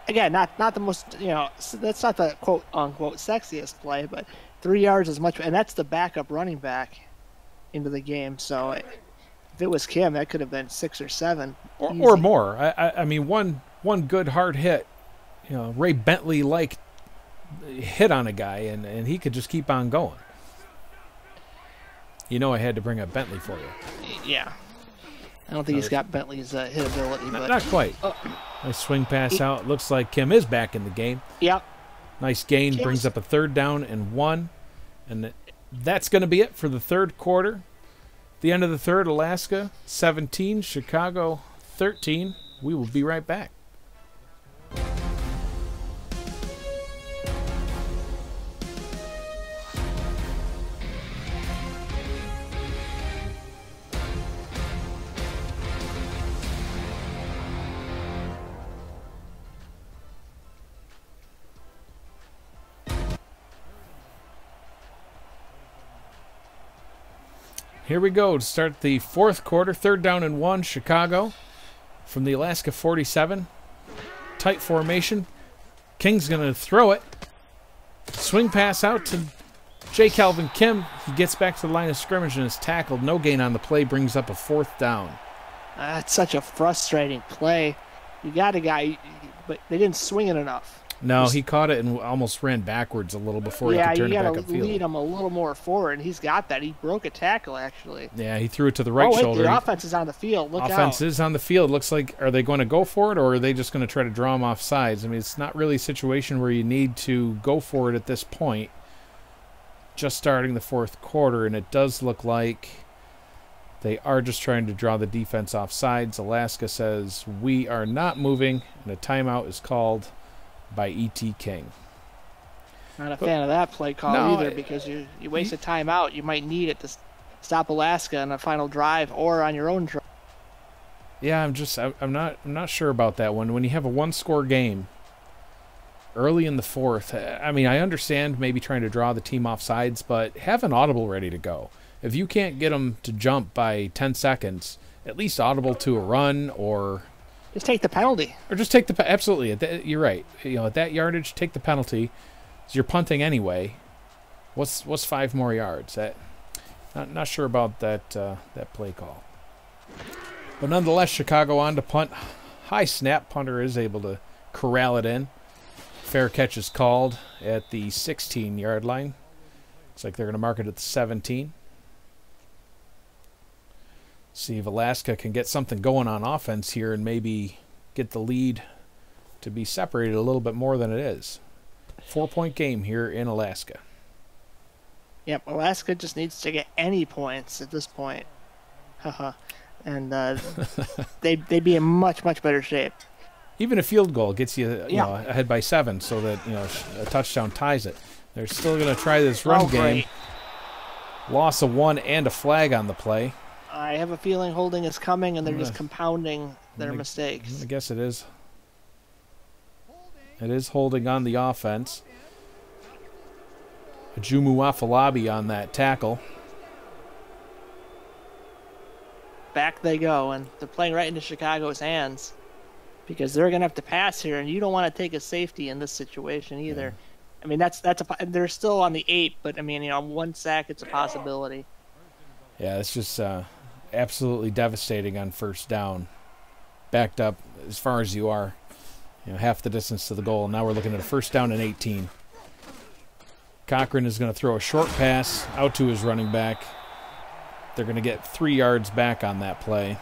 Again, not the most, that's not the quote-unquote sexiest play, but 3 yards is much, and that's the backup running back into the game. So if it was Kim, that could have been 6 or 7. Or more. I mean, one good hard hit, Ray Bentley-like hit on a guy, and he could just keep on going. I had to bring up Bentley for you. Yeah. I don't think he's got Bentley's hit ability. But not quite. Nice swing pass out. Looks like Kim is back in the game. Yep. Nice gain. Brings up a 3rd down and 1. And that's going to be it for the third quarter. The end of the third, Alaska 17, Chicago 13. We will be right back. Here we go to start the fourth quarter. 3rd down and 1, Chicago. From the Alaska 47. Tight formation. King's going to throw it. Swing pass out to J. Calvin Kim. He gets back to the line of scrimmage and is tackled. No gain on the play. Brings up a 4th down. That's such a frustrating play. You got a guy, but they didn't swing it enough. No, he caught it and almost ran backwards a little before he could turn it back upfield. Yeah, you got to lead him a little more forward, and he's got that. He broke a tackle, actually. Yeah, he threw it to the right shoulder. The offense is on the field. Look out. Offense is on the field. Looks like, are they going to go for it, or are they just going to try to draw him off sides? I mean, it's not really a situation where you need to go for it at this point. Just starting the fourth quarter, and it does look like they are just trying to draw the defense off sides. Alaska says, we are not moving, and a timeout is called by E.T. King. Not a fan of that play call either, because you waste a timeout. You might need it to stop Alaska on a final drive or on your own drive. Yeah, I'm not sure about that one. When you have a 1-score game early in the fourth, I mean, I understand maybe trying to draw the team off sides, but have an audible ready to go. If you can't get them to jump by 10 seconds, at least audible to a run or... Just take the penalty. Or just take the... Absolutely. You're right. At that yardage, take the penalty. You're punting anyway. What's 5 more yards? Not sure about that play call. But nonetheless, Chicago on to punt. High snap. Punter is able to corral it in. Fair catch is called at the 16-yard line. Looks like they're going to mark it at the 17. See if Alaska can get something going on offense here and maybe get the lead to be separated a little bit more than it is. 4-point game here in Alaska. Yep, Alaska just needs to get any points at this point. And they'd be in much, much better shape. Even a field goal gets you, ahead by 7 so that, a touchdown ties it. They're still going to try this run game. Loss of 1 and a flag on the play. I have a feeling holding is coming, and they're just compounding their mistakes. I guess it is. It is holding on the offense. Ajumu Afalabi on that tackle. Back they go, and they're playing right into Chicago's hands because they're going to have to pass here, and you don't want to take a safety in this situation either. Yeah. I mean, they're still on the 8, but I mean, 1 sack, it's a possibility. Yeah, it's just absolutely devastating on first down. Backed up as far as you are, half the distance to the goal. Now we're looking at a first down and 18. Cochran is going to throw a short pass out to his running back. They're going to get 3 yards back on that play.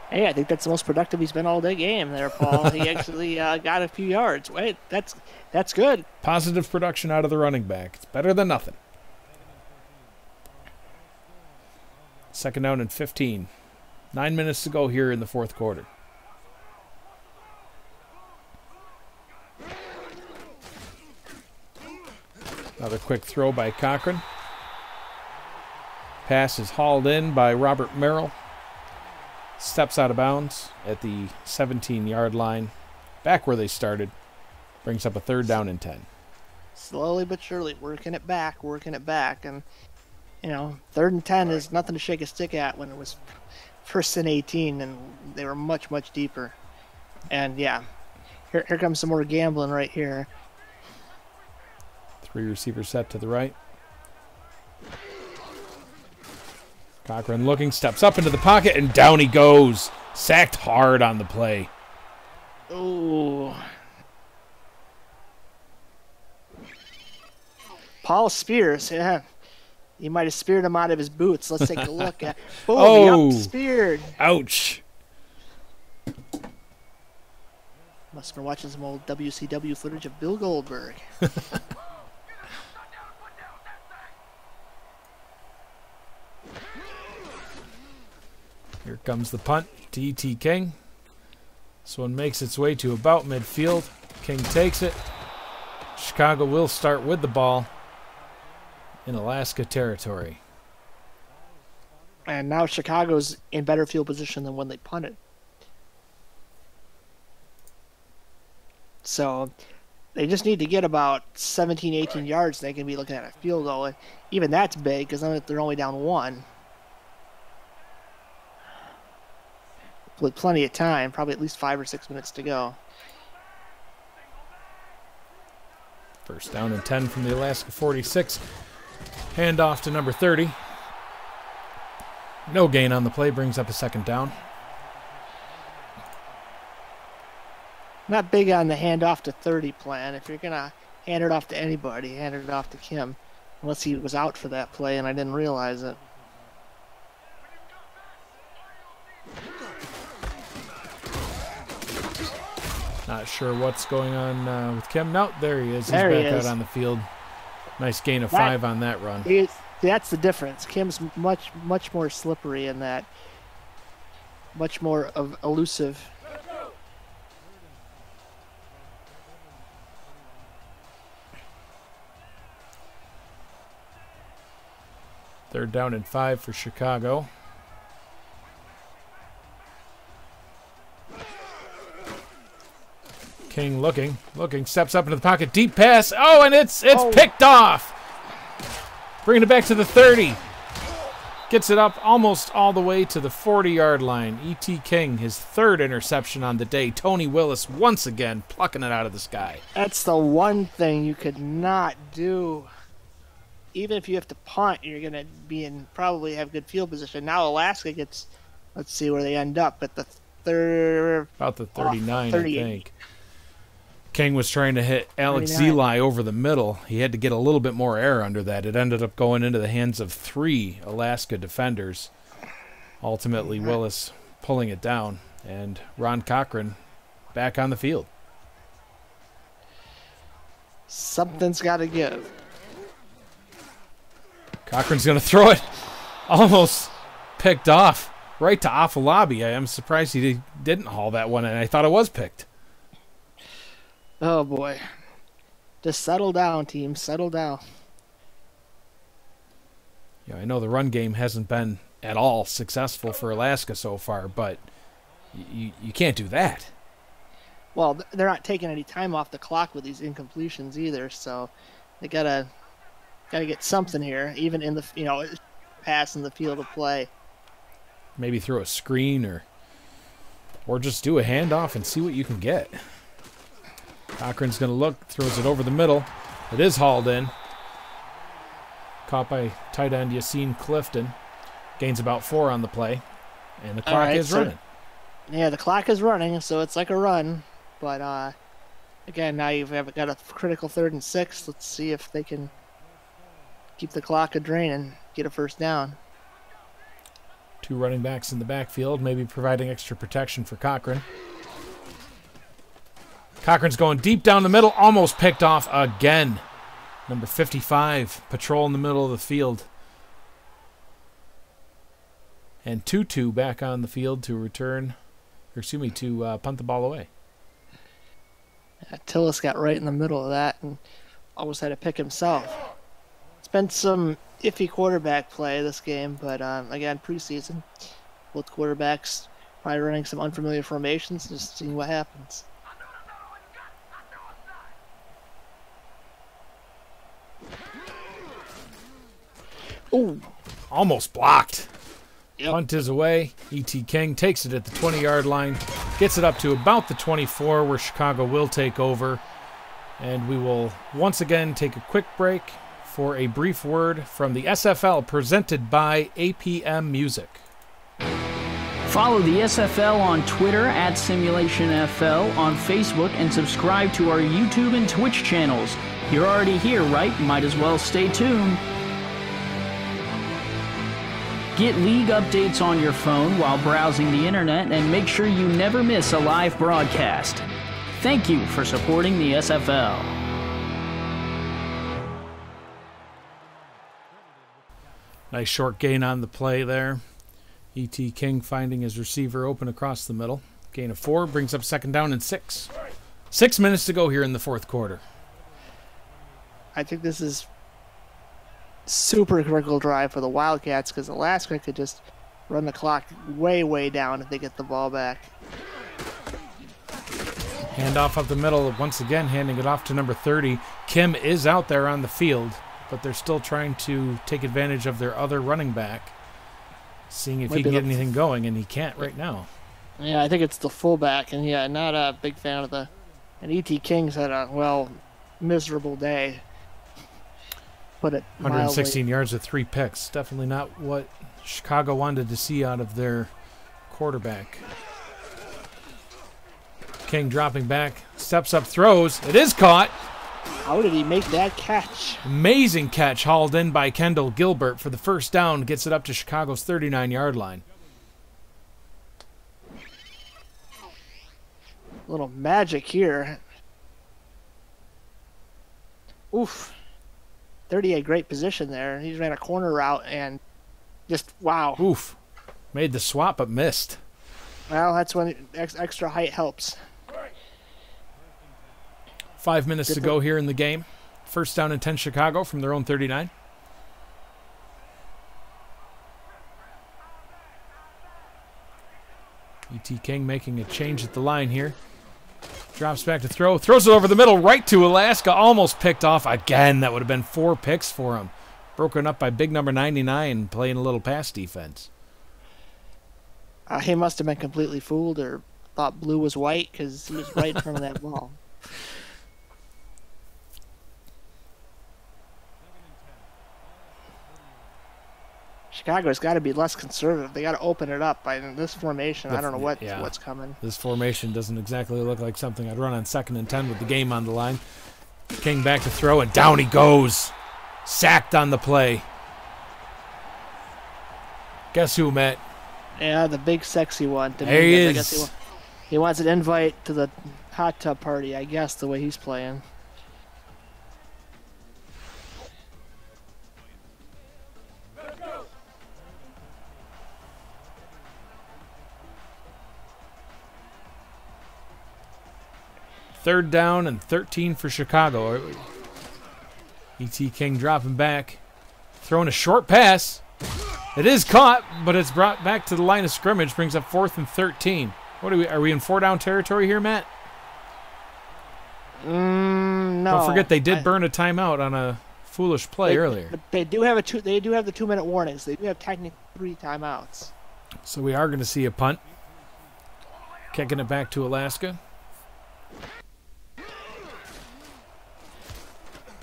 Hey, I think that's the most productive he's been all day game there, Paul. He actually got a few yards. Wait, that's good. Positive production out of the running back. It's better than nothing. 2nd down and 15. 9 minutes to go here in the 4th quarter. Another quick throw by Cochran. Pass is hauled in by Robert Merrill. Steps out of bounds at the 17-yard line. Back where they started. Brings up a 3rd down and 10. Slowly but surely, working it back. And, 3rd and 10 is nothing to shake a stick at when it was 1st and 18, and they were much, much deeper. And, yeah, here comes some more gambling right here. 3 receivers set to the right. Cochran looking, steps up into the pocket, and down he goes. Sacked hard on the play. Oh. Paul Spears, yeah. He might have speared him out of his boots. Let's take a look at. Oh, speared. Ouch. Must have been watching some old WCW footage of Bill Goldberg. Here comes the punt to E.T. King. This one makes its way to about midfield. King takes it. Chicago will start with the ball in Alaska territory. And now Chicago's in better field position than when they punted. So they just need to get about 17, 18 yards, and they can be looking at a field goal. And even that's big because then they're only down 1. With plenty of time, probably at least 5 or 6 minutes to go. 1st down and 10 from the Alaska 46. Handoff to number 30. No gain on the play, brings up a 2nd down. Not big on the handoff to 30 plan. If you're going to hand it off to anybody, hand it off to Kim. Unless he was out for that play and I didn't realize it. Not sure what's going on with Kim. No, there he is. He's there back out on the field. Nice gain of 5 on that run. That's the difference. Kim's much more slippery in that. Much more elusive. Third down and 5 for Chicago. King looking, steps up into the pocket, deep pass. Oh, and it's picked off. Bringing it back to the 30. Gets it up almost all the way to the 40-yard line. E.T. King, his 3rd interception on the day. Tony Willis once again plucking it out of the sky. That's the one thing you could not do. Even if you have to punt, you're going to be in probably have good field position. Now Alaska gets, let's see where they end up at the 3rd. About the 39, I think. King was trying to hit Alex 39. Zeli over the middle. He had to get a little bit more air under that. It ended up going into the hands of 3 Alaska defenders. Ultimately, Willis pulling it down, and Ron Cochran back on the field. Something's got to give. Cochran's going to throw it. Almost picked off right to Afalabi. I am surprised he didn't haul that one, and I thought it was picked. Oh, boy. Just settle down, team. Settle down. Yeah, I know the run game hasn't been at all successful for Alaska so far, but you can't do that. Well, they're not taking any time off the clock with these incompletions either, so they gotta get something here, even in the pass in the field of play. Maybe throw a screen or just do a handoff and see what you can get. Cochran's going to look, throws it over the middle. It is hauled in. Caught by tight end Yassine Clifton. Gains about 4 on the play. And the clock is running. Yeah, the clock is running, so it's like a run. But, again, now you've got a critical 3rd and 6. Let's see if they can keep the clock a-draining, get a 1st down. Two running backs in the backfield, maybe providing extra protection for Cochran. Cochran's going deep down the middle, almost picked off again. Number 55, patrol in the middle of the field. And Tutu back on the field to return, or excuse me, to punt the ball away. Tillis got right in the middle of that and almost had to pick himself. It's been some iffy quarterback play this game, but again, preseason, both quarterbacks probably running some unfamiliar formations, just seeing what happens. Ooh, almost blocked. Yep. Punt is away. E.T. King takes it at the 20-yard line, gets it up to about the 24, where Chicago will take over. And we will once again take a quick break for a brief word from the SFL, presented by APM Music. Follow the SFL on Twitter at SimulationFL, on Facebook, and subscribe to our YouTube and Twitch channels. You're already here, right? Might as well stay tuned. Get league updates on your phone while browsing the internet, and make sure you never miss a live broadcast. Thank you for supporting the SFL. Nice short gain on the play there. E.T. King finding his receiver open across the middle. Gain of 4 brings up second down and 6. 6 minutes to go here in the fourth quarter. I think this is super critical drive for the Wildcats, because Alaska could just run the clock way, way down if they get the ball back. Handoff up the middle, once again handing it off to number 30. Kim is out there on the field, but they're still trying to take advantage of their other running back, seeing if he can get anything going, and he can't right now. Yeah, I think it's the fullback, and yeah, not a big fan of the... And E.T. King's had a, well, miserable day. Put it 116 mildly. yards with 3 picks. Definitely not what Chicago wanted to see out of their quarterback. King dropping back, steps up, throws. It is caught. How did he make that catch? Amazing catch hauled in by Kendall Gilbert for the first down. Gets it up to Chicago's 39-yard line. A little magic here. Oof. 38, great position there. He ran a corner route and just, wow. Oof. Made the swap but missed. Well, that's when extra height helps. 5 minutes to go here in the game. First down and 10 Chicago from their own 39. E.T. King making a change at the line here. Drops back to throw. Throws it over the middle right to Alaska. Almost picked off again. That would have been 4 picks for him. Broken up by big number 99, playing a little pass defense. He must have been completely fooled or thought blue was white, because he was right in front of that ball. Chicago's got to be less conservative. They got to open it up. In this formation, I don't know what's coming. This formation doesn't exactly look like something I'd run on 2nd and 10 with the game on the line. King back to throw, and down he goes. Sacked on the play. Guess who, Matt? Yeah, the big sexy one. There he is. He wants an invite to the hot tub party, I guess, the way he's playing. Third down and 13 for Chicago. E.T. King dropping back. Throwing a short pass. It is caught, but it's brought back to the line of scrimmage. Brings up 4th and 13. What are we in 4-down territory here, Matt? No. Don't forget they did burn a timeout on a foolish play earlier. But they do have they do have the 2-minute warnings. They do have technically 3 timeouts. So we are going to see a punt. Kicking it back to Alaska.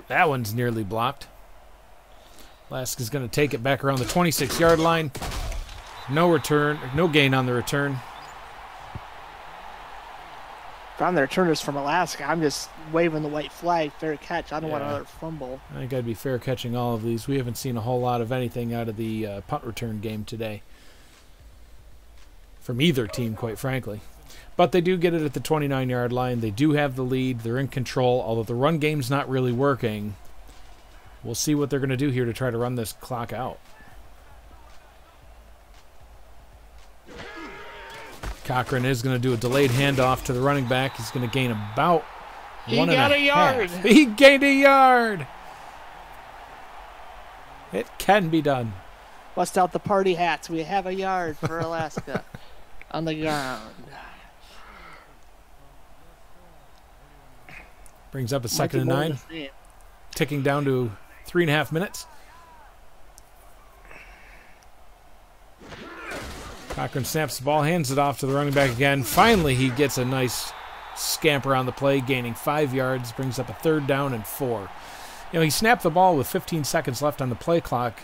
That one's nearly blocked. Alaska's going to take it back around the 26-yard line. No return, no gain on the return. Found the returners from Alaska. I'm just waving the white flag. Fair catch. I don't want another fumble. I think I'd be fair catching all of these. We haven't seen a whole lot of anything out of the punt return game today. from either team, quite frankly. But they do get it at the 29-yard line. They do have the lead. They're in control, although the run game's not really working. We'll see what they're going to do here to try to run this clock out. Cochran is going to do a delayed handoff to the running back. He's going to gain about He got a yard. He gained a yard. It can be done. Bust out the party hats. We have a yard for Alaska on the ground. Brings up a 2nd and 9. Ticking down to 3.5 minutes. Cochran snaps the ball, hands it off to the running back again. Finally, he gets a nice scamper on the play, gaining 5 yards, brings up a 3rd down and 4. You know, he snapped the ball with 15 seconds left on the play clock.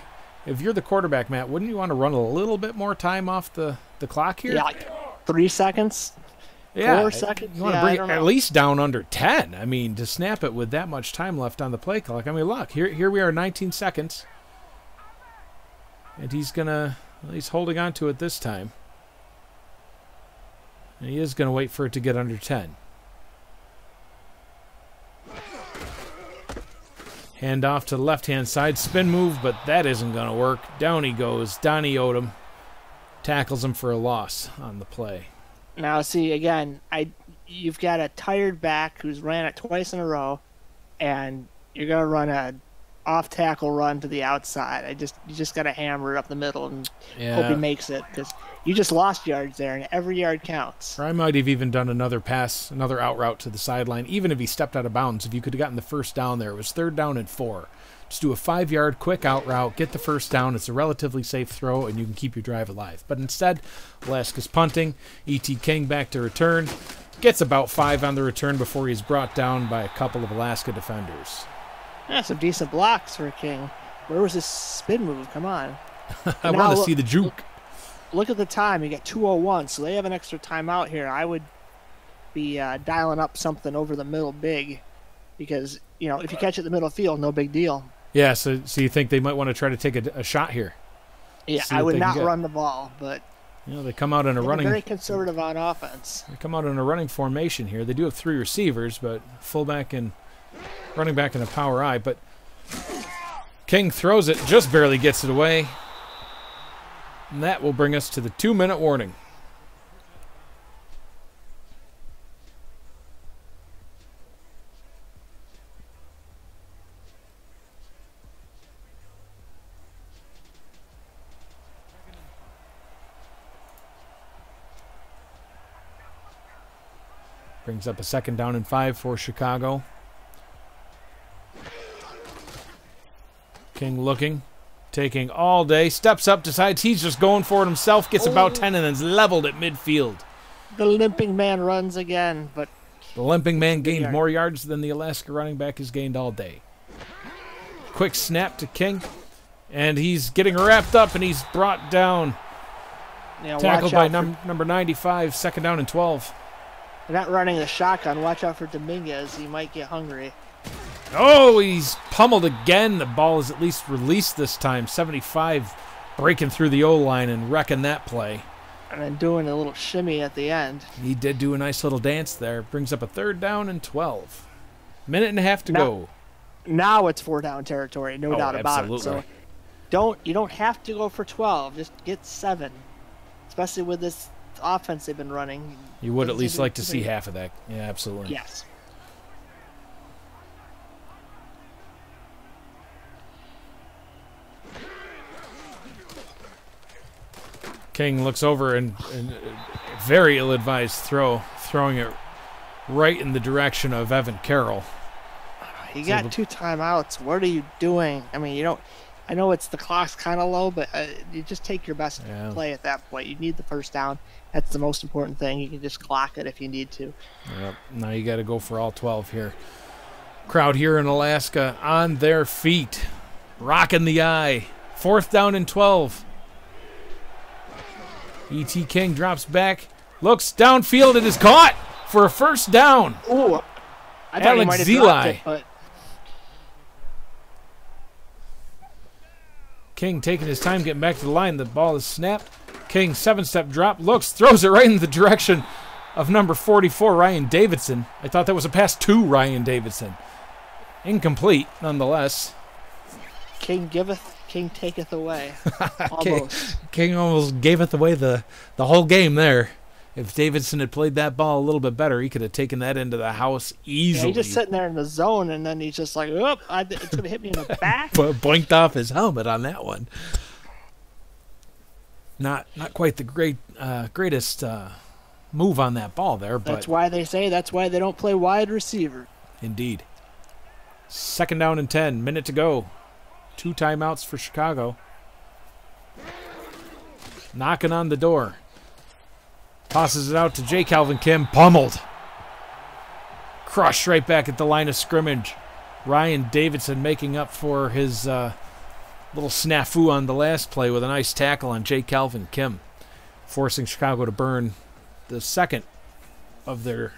If you're the quarterback, Matt, wouldn't you want to run a little bit more time off the clock here? Yeah, like 3 seconds? Yeah, 4 seconds? You want to bring it at least down under 10. I mean, to snap it with that much time left on the play clock. I mean, look, here we are, 19 seconds. And he's going to... He's holding on to it this time. And he is going to wait for it to get under 10. Hand off to the left-hand side. Spin move, but that isn't going to work. Down he goes. Donnie Odom tackles him for a loss on the play. Now, see, again, you've got a tired back who's ran it twice in a row, and you're going to run a off-tackle run to the outside. You just got to hammer it up the middle and hope he makes it, because you just lost yards there, and every yard counts. Or I might have even done another pass, another out route to the sideline, even if he stepped out of bounds. If you could have gotten the 1st down there, it was 3rd down and 4. Just do a 5-yard quick out route, get the 1st down. It's a relatively safe throw, and you can keep your drive alive. But instead, Alaska's punting. E.T. King back to return. Gets about 5 on the return before he's brought down by a couple of Alaska defenders. Yeah, some decent blocks for King. Where was his spin move? Come on. I want to see the juke. Look at the time. You got 2:01, so they have an extra timeout here. I would be dialing up something over the middle big because, you know, if you catch it in the middle of the field, no big deal. Yeah, so you think they might want to try to take a shot here? Yeah, I would not run the ball, but you know, they come out in a running. Very conservative on offense. They come out in a running formation here. They do have 3 receivers, but fullback and running back in a power I. But King throws it, just barely gets it away, and that will bring us to the 2-minute warning. Brings up a 2nd down and 5 for Chicago. King looking, taking all day, steps up, decides he's just going for it himself, gets about 10 and then's leveled at midfield. The limping man runs again, but the limping man gained more yards than the Alaska running back has gained all day. Quick snap to King, and he's getting wrapped up, and he's brought down. Yeah, tackled by number 95, 2nd down and 12. They're not running the shotgun. Watch out for Dominguez. He might get hungry. Oh, he's pummeled again. The ball is at least released this time. 75 breaking through the O-line and wrecking that play. And then doing a little shimmy at the end. He did do a nice little dance there. Brings up a 3rd down and 12. Minute and a half to go. Now it's 4-down territory, no doubt about it. So you don't have to go for 12. Just get 7. Especially with this offense they've been running. You would at least like to see half of that. Yeah, absolutely. Yes. King looks over and very ill-advised throwing it right in the direction of Evan Carroll. You got 2 timeouts. What are you doing? I mean, you don't. I know the clock's kind of low, but you just take your best play at that point. You need the 1st down. That's the most important thing. You can just clock it if you need to. Yep. Now you got to go for all 12 here. Crowd here in Alaska on their feet, rocking the eye. 4th down and 12. E.T. King drops back, looks downfield, and is caught for a 1st down. Ooh, I thought he might have dropped it, but King taking his time getting back to the line. The ball is snapped. King, 7-step drop, looks, throws it right in the direction of number 44, Ryan Davidson. I thought that was a pass to Ryan Davidson. Incomplete, nonetheless. King giveth, King taketh away. Almost. King almost gaveth away the whole game there. If Davidson had played that ball a little bit better, he could have taken that into the house easily. Yeah, he's just sitting there in the zone, and then he's just like, "Oop, it's going to hit me in the back." Blinked off his helmet on that one. Not quite the greatest move on that ball there. But that's why they don't play wide receiver. Indeed. 2nd down and 10. Minute to go. 2 timeouts for Chicago. Knocking on the door. Tosses it out to J. Calvin Kim. Pummeled. Crushed right back at the line of scrimmage. Ryan Davidson making up for his little snafu on the last play with a nice tackle on J. Calvin Kim, forcing Chicago to burn the second of their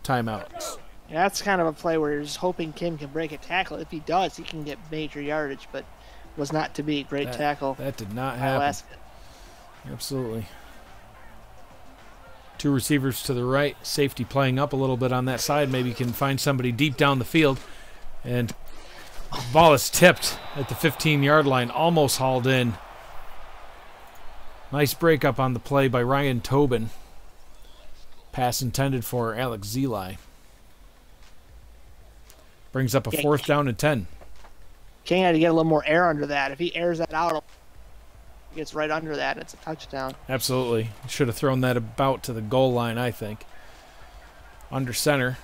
timeouts. Yeah, that's kind of a play where you're just hoping Kim can break a tackle. If he does, he can get major yardage, but was not to be. Great tackle. That did not happen. Absolutely. 2 receivers to the right. Safety playing up a little bit on that side. Maybe you can find somebody deep down the field. And the ball is tipped at the 15-yard line. Almost hauled in. Nice breakup on the play by Ryan Tobin. Pass intended for Alex Zeli. Brings up a 4th down and 10. King had to get a little more air under that. If he airs that out, he gets right under that. It's a touchdown. Absolutely. Should have thrown that about to the goal line, I think. Under center.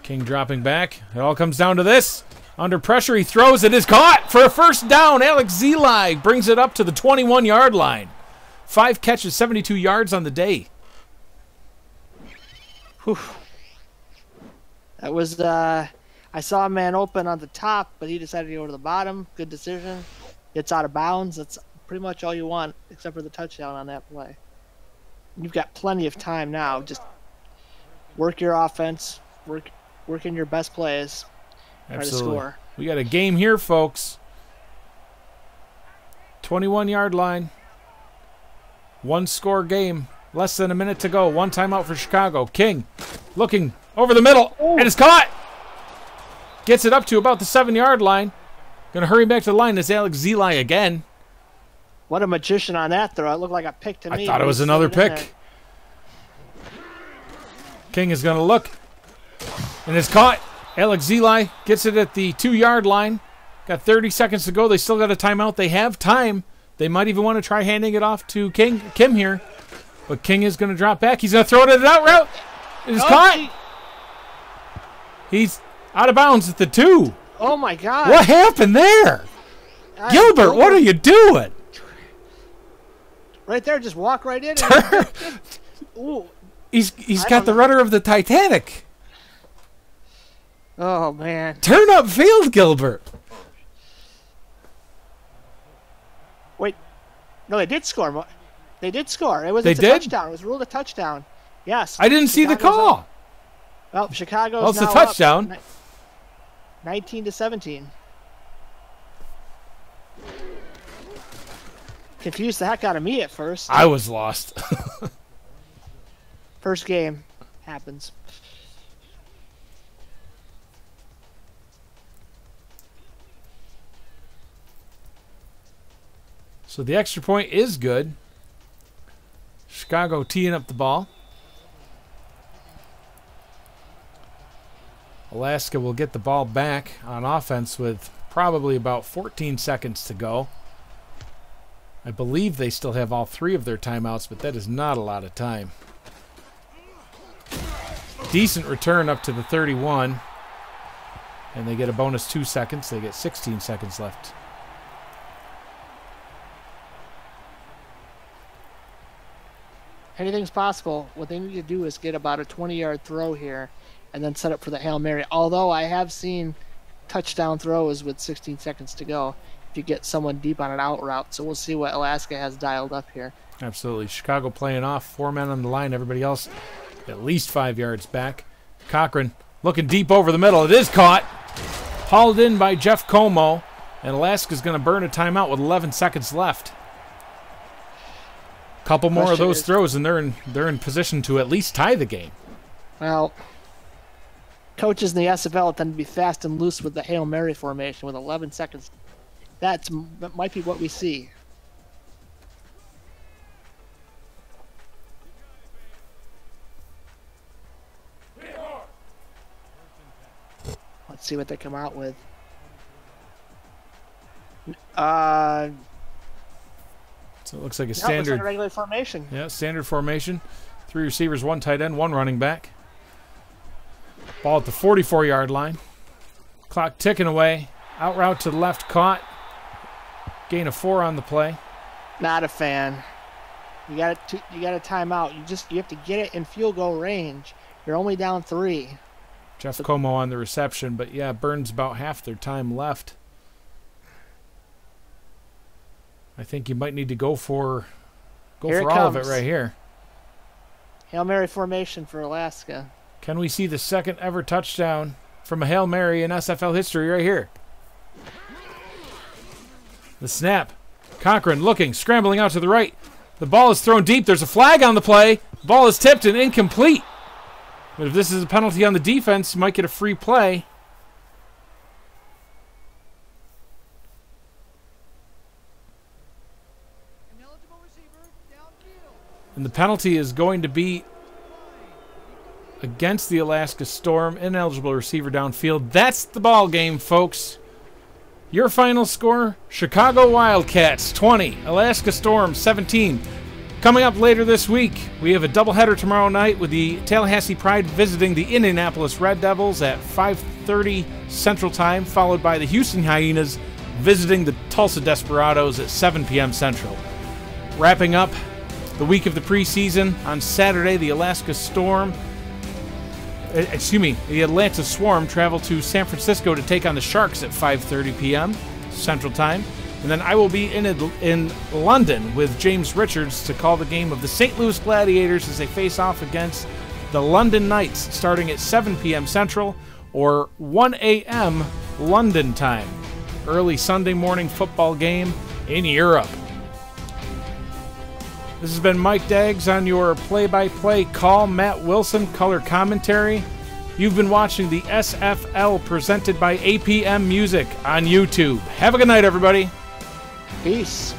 King dropping back. It all comes down to this. Under pressure, he throws. It is caught for a 1st down. Alex Zeli brings it up to the 21-yard line. 5 catches, 72 yards on the day. Whew. That was, I saw a man open on the top, but he decided to go to the bottom. Good decision. It's out of bounds. That's pretty much all you want, except for the touchdown on that play. You've got plenty of time now. Just work your offense, work in your best plays. Absolutely. Try to score. We got a game here, folks. 21-yard line. 1-score game. Less than a minute to go. 1 timeout for Chicago. King looking over the middle. And it's caught. Gets it up to about the 7-yard line. Going to hurry back to the line. It's Alex Zeli again. What a magician on that throw. It looked like a pick to me. I thought it was another pick. King is going to look. And it's caught. Alex Zeli gets it at the 2-yard line. Got 30 seconds to go. They still got a timeout. They have time. They might even want to try handing it off to Kim here. But King is going to drop back. He's going to throw it at an out route. It is caught. He's out of bounds at the 2. Oh, my God. What happened there? Gilbert, what are you doing? Right there, just walk right in. Ooh. He's got the rudder of the Titanic. Oh, man. Turn up field, Gilbert. Wait. No, they did score. They did score. It was a touchdown. It was ruled a touchdown. Yes. I didn't see the call. Well, Chicago's well, it's now a touchdown. Up 19-17. Confused the heck out of me at first. I was lost. First game happens. So the extra point is good. Chicago teeing up the ball. Alaska will get the ball back on offense with probably about 14 seconds to go. I believe they still have all 3 of their timeouts, but that is not a lot of time. Decent return up to the 31. And they get a bonus 2 seconds. They get 16 seconds left. Anything's possible. What they need to do is get about a 20-yard throw here and then set up for the Hail Mary. Although I have seen touchdown throws with 16 seconds to go if you get someone deep on an out route. So we'll see what Alaska has dialed up here. Absolutely. Chicago playing off. 4 men on the line. Everybody else at least 5 yards back. Cochran looking deep over the middle. It is caught. Hauled in by Jeff Como. And Alaska's going to burn a timeout with 11 seconds left. Couple more of those throws, and they're in position to at least tie the game. Well, coaches in the SFL tend to be fast and loose with the Hail Mary formation with 11 seconds. That might be what we see. Let's see what they come out with. So it looks like a Looks standard like a regular formation. Yeah, standard formation. 3 receivers, 1 tight end, 1 running back. Ball at the 44-yard line. Clock ticking away. Out route to the left, caught. Gain of 4 on the play. Not a fan. You got a timeout. You have to get it in field goal range. You're only down 3. Jeff Como on the reception, but yeah, Burns about half their time left. I think you might need to go for all of it right here. Hail Mary formation for Alaska. Can we see the second ever touchdown from a Hail Mary in SFL history right here? The snap. Cochran looking, scrambling out to the right. The ball is thrown deep. There's a flag on the play. The ball is tipped and incomplete. But if this is a penalty on the defense, you might get a free play. And the penalty is going to be against the Alaska Storm. Ineligible receiver downfield. That's the ball game, folks. Your final score, Chicago Wildcats 20, Alaska Storm 17. Coming up later this week, we have a doubleheader tomorrow night with the Tallahassee Pride visiting the Indianapolis Red Devils at 5:30 Central Time, followed by the Houston Hyenas visiting the Tulsa Desperados at 7 p.m. Central. Wrapping up the week of the preseason on Saturday, the Alaska Storm, the Atlanta Swarm travel to San Francisco to take on the Sharks at 5:30 p.m. Central Time. And then I will be in London with James Richards to call the game of the St. Louis Gladiators as they face off against the London Knights starting at 7 p.m. Central or 1 a.m. London time. Early Sunday morning football game in Europe. This has been Mike Daggs on your play-by-play call. Matt Wilson, color commentary. You've been watching the SFL presented by APM Music on YouTube. Have a good night, everybody. Peace.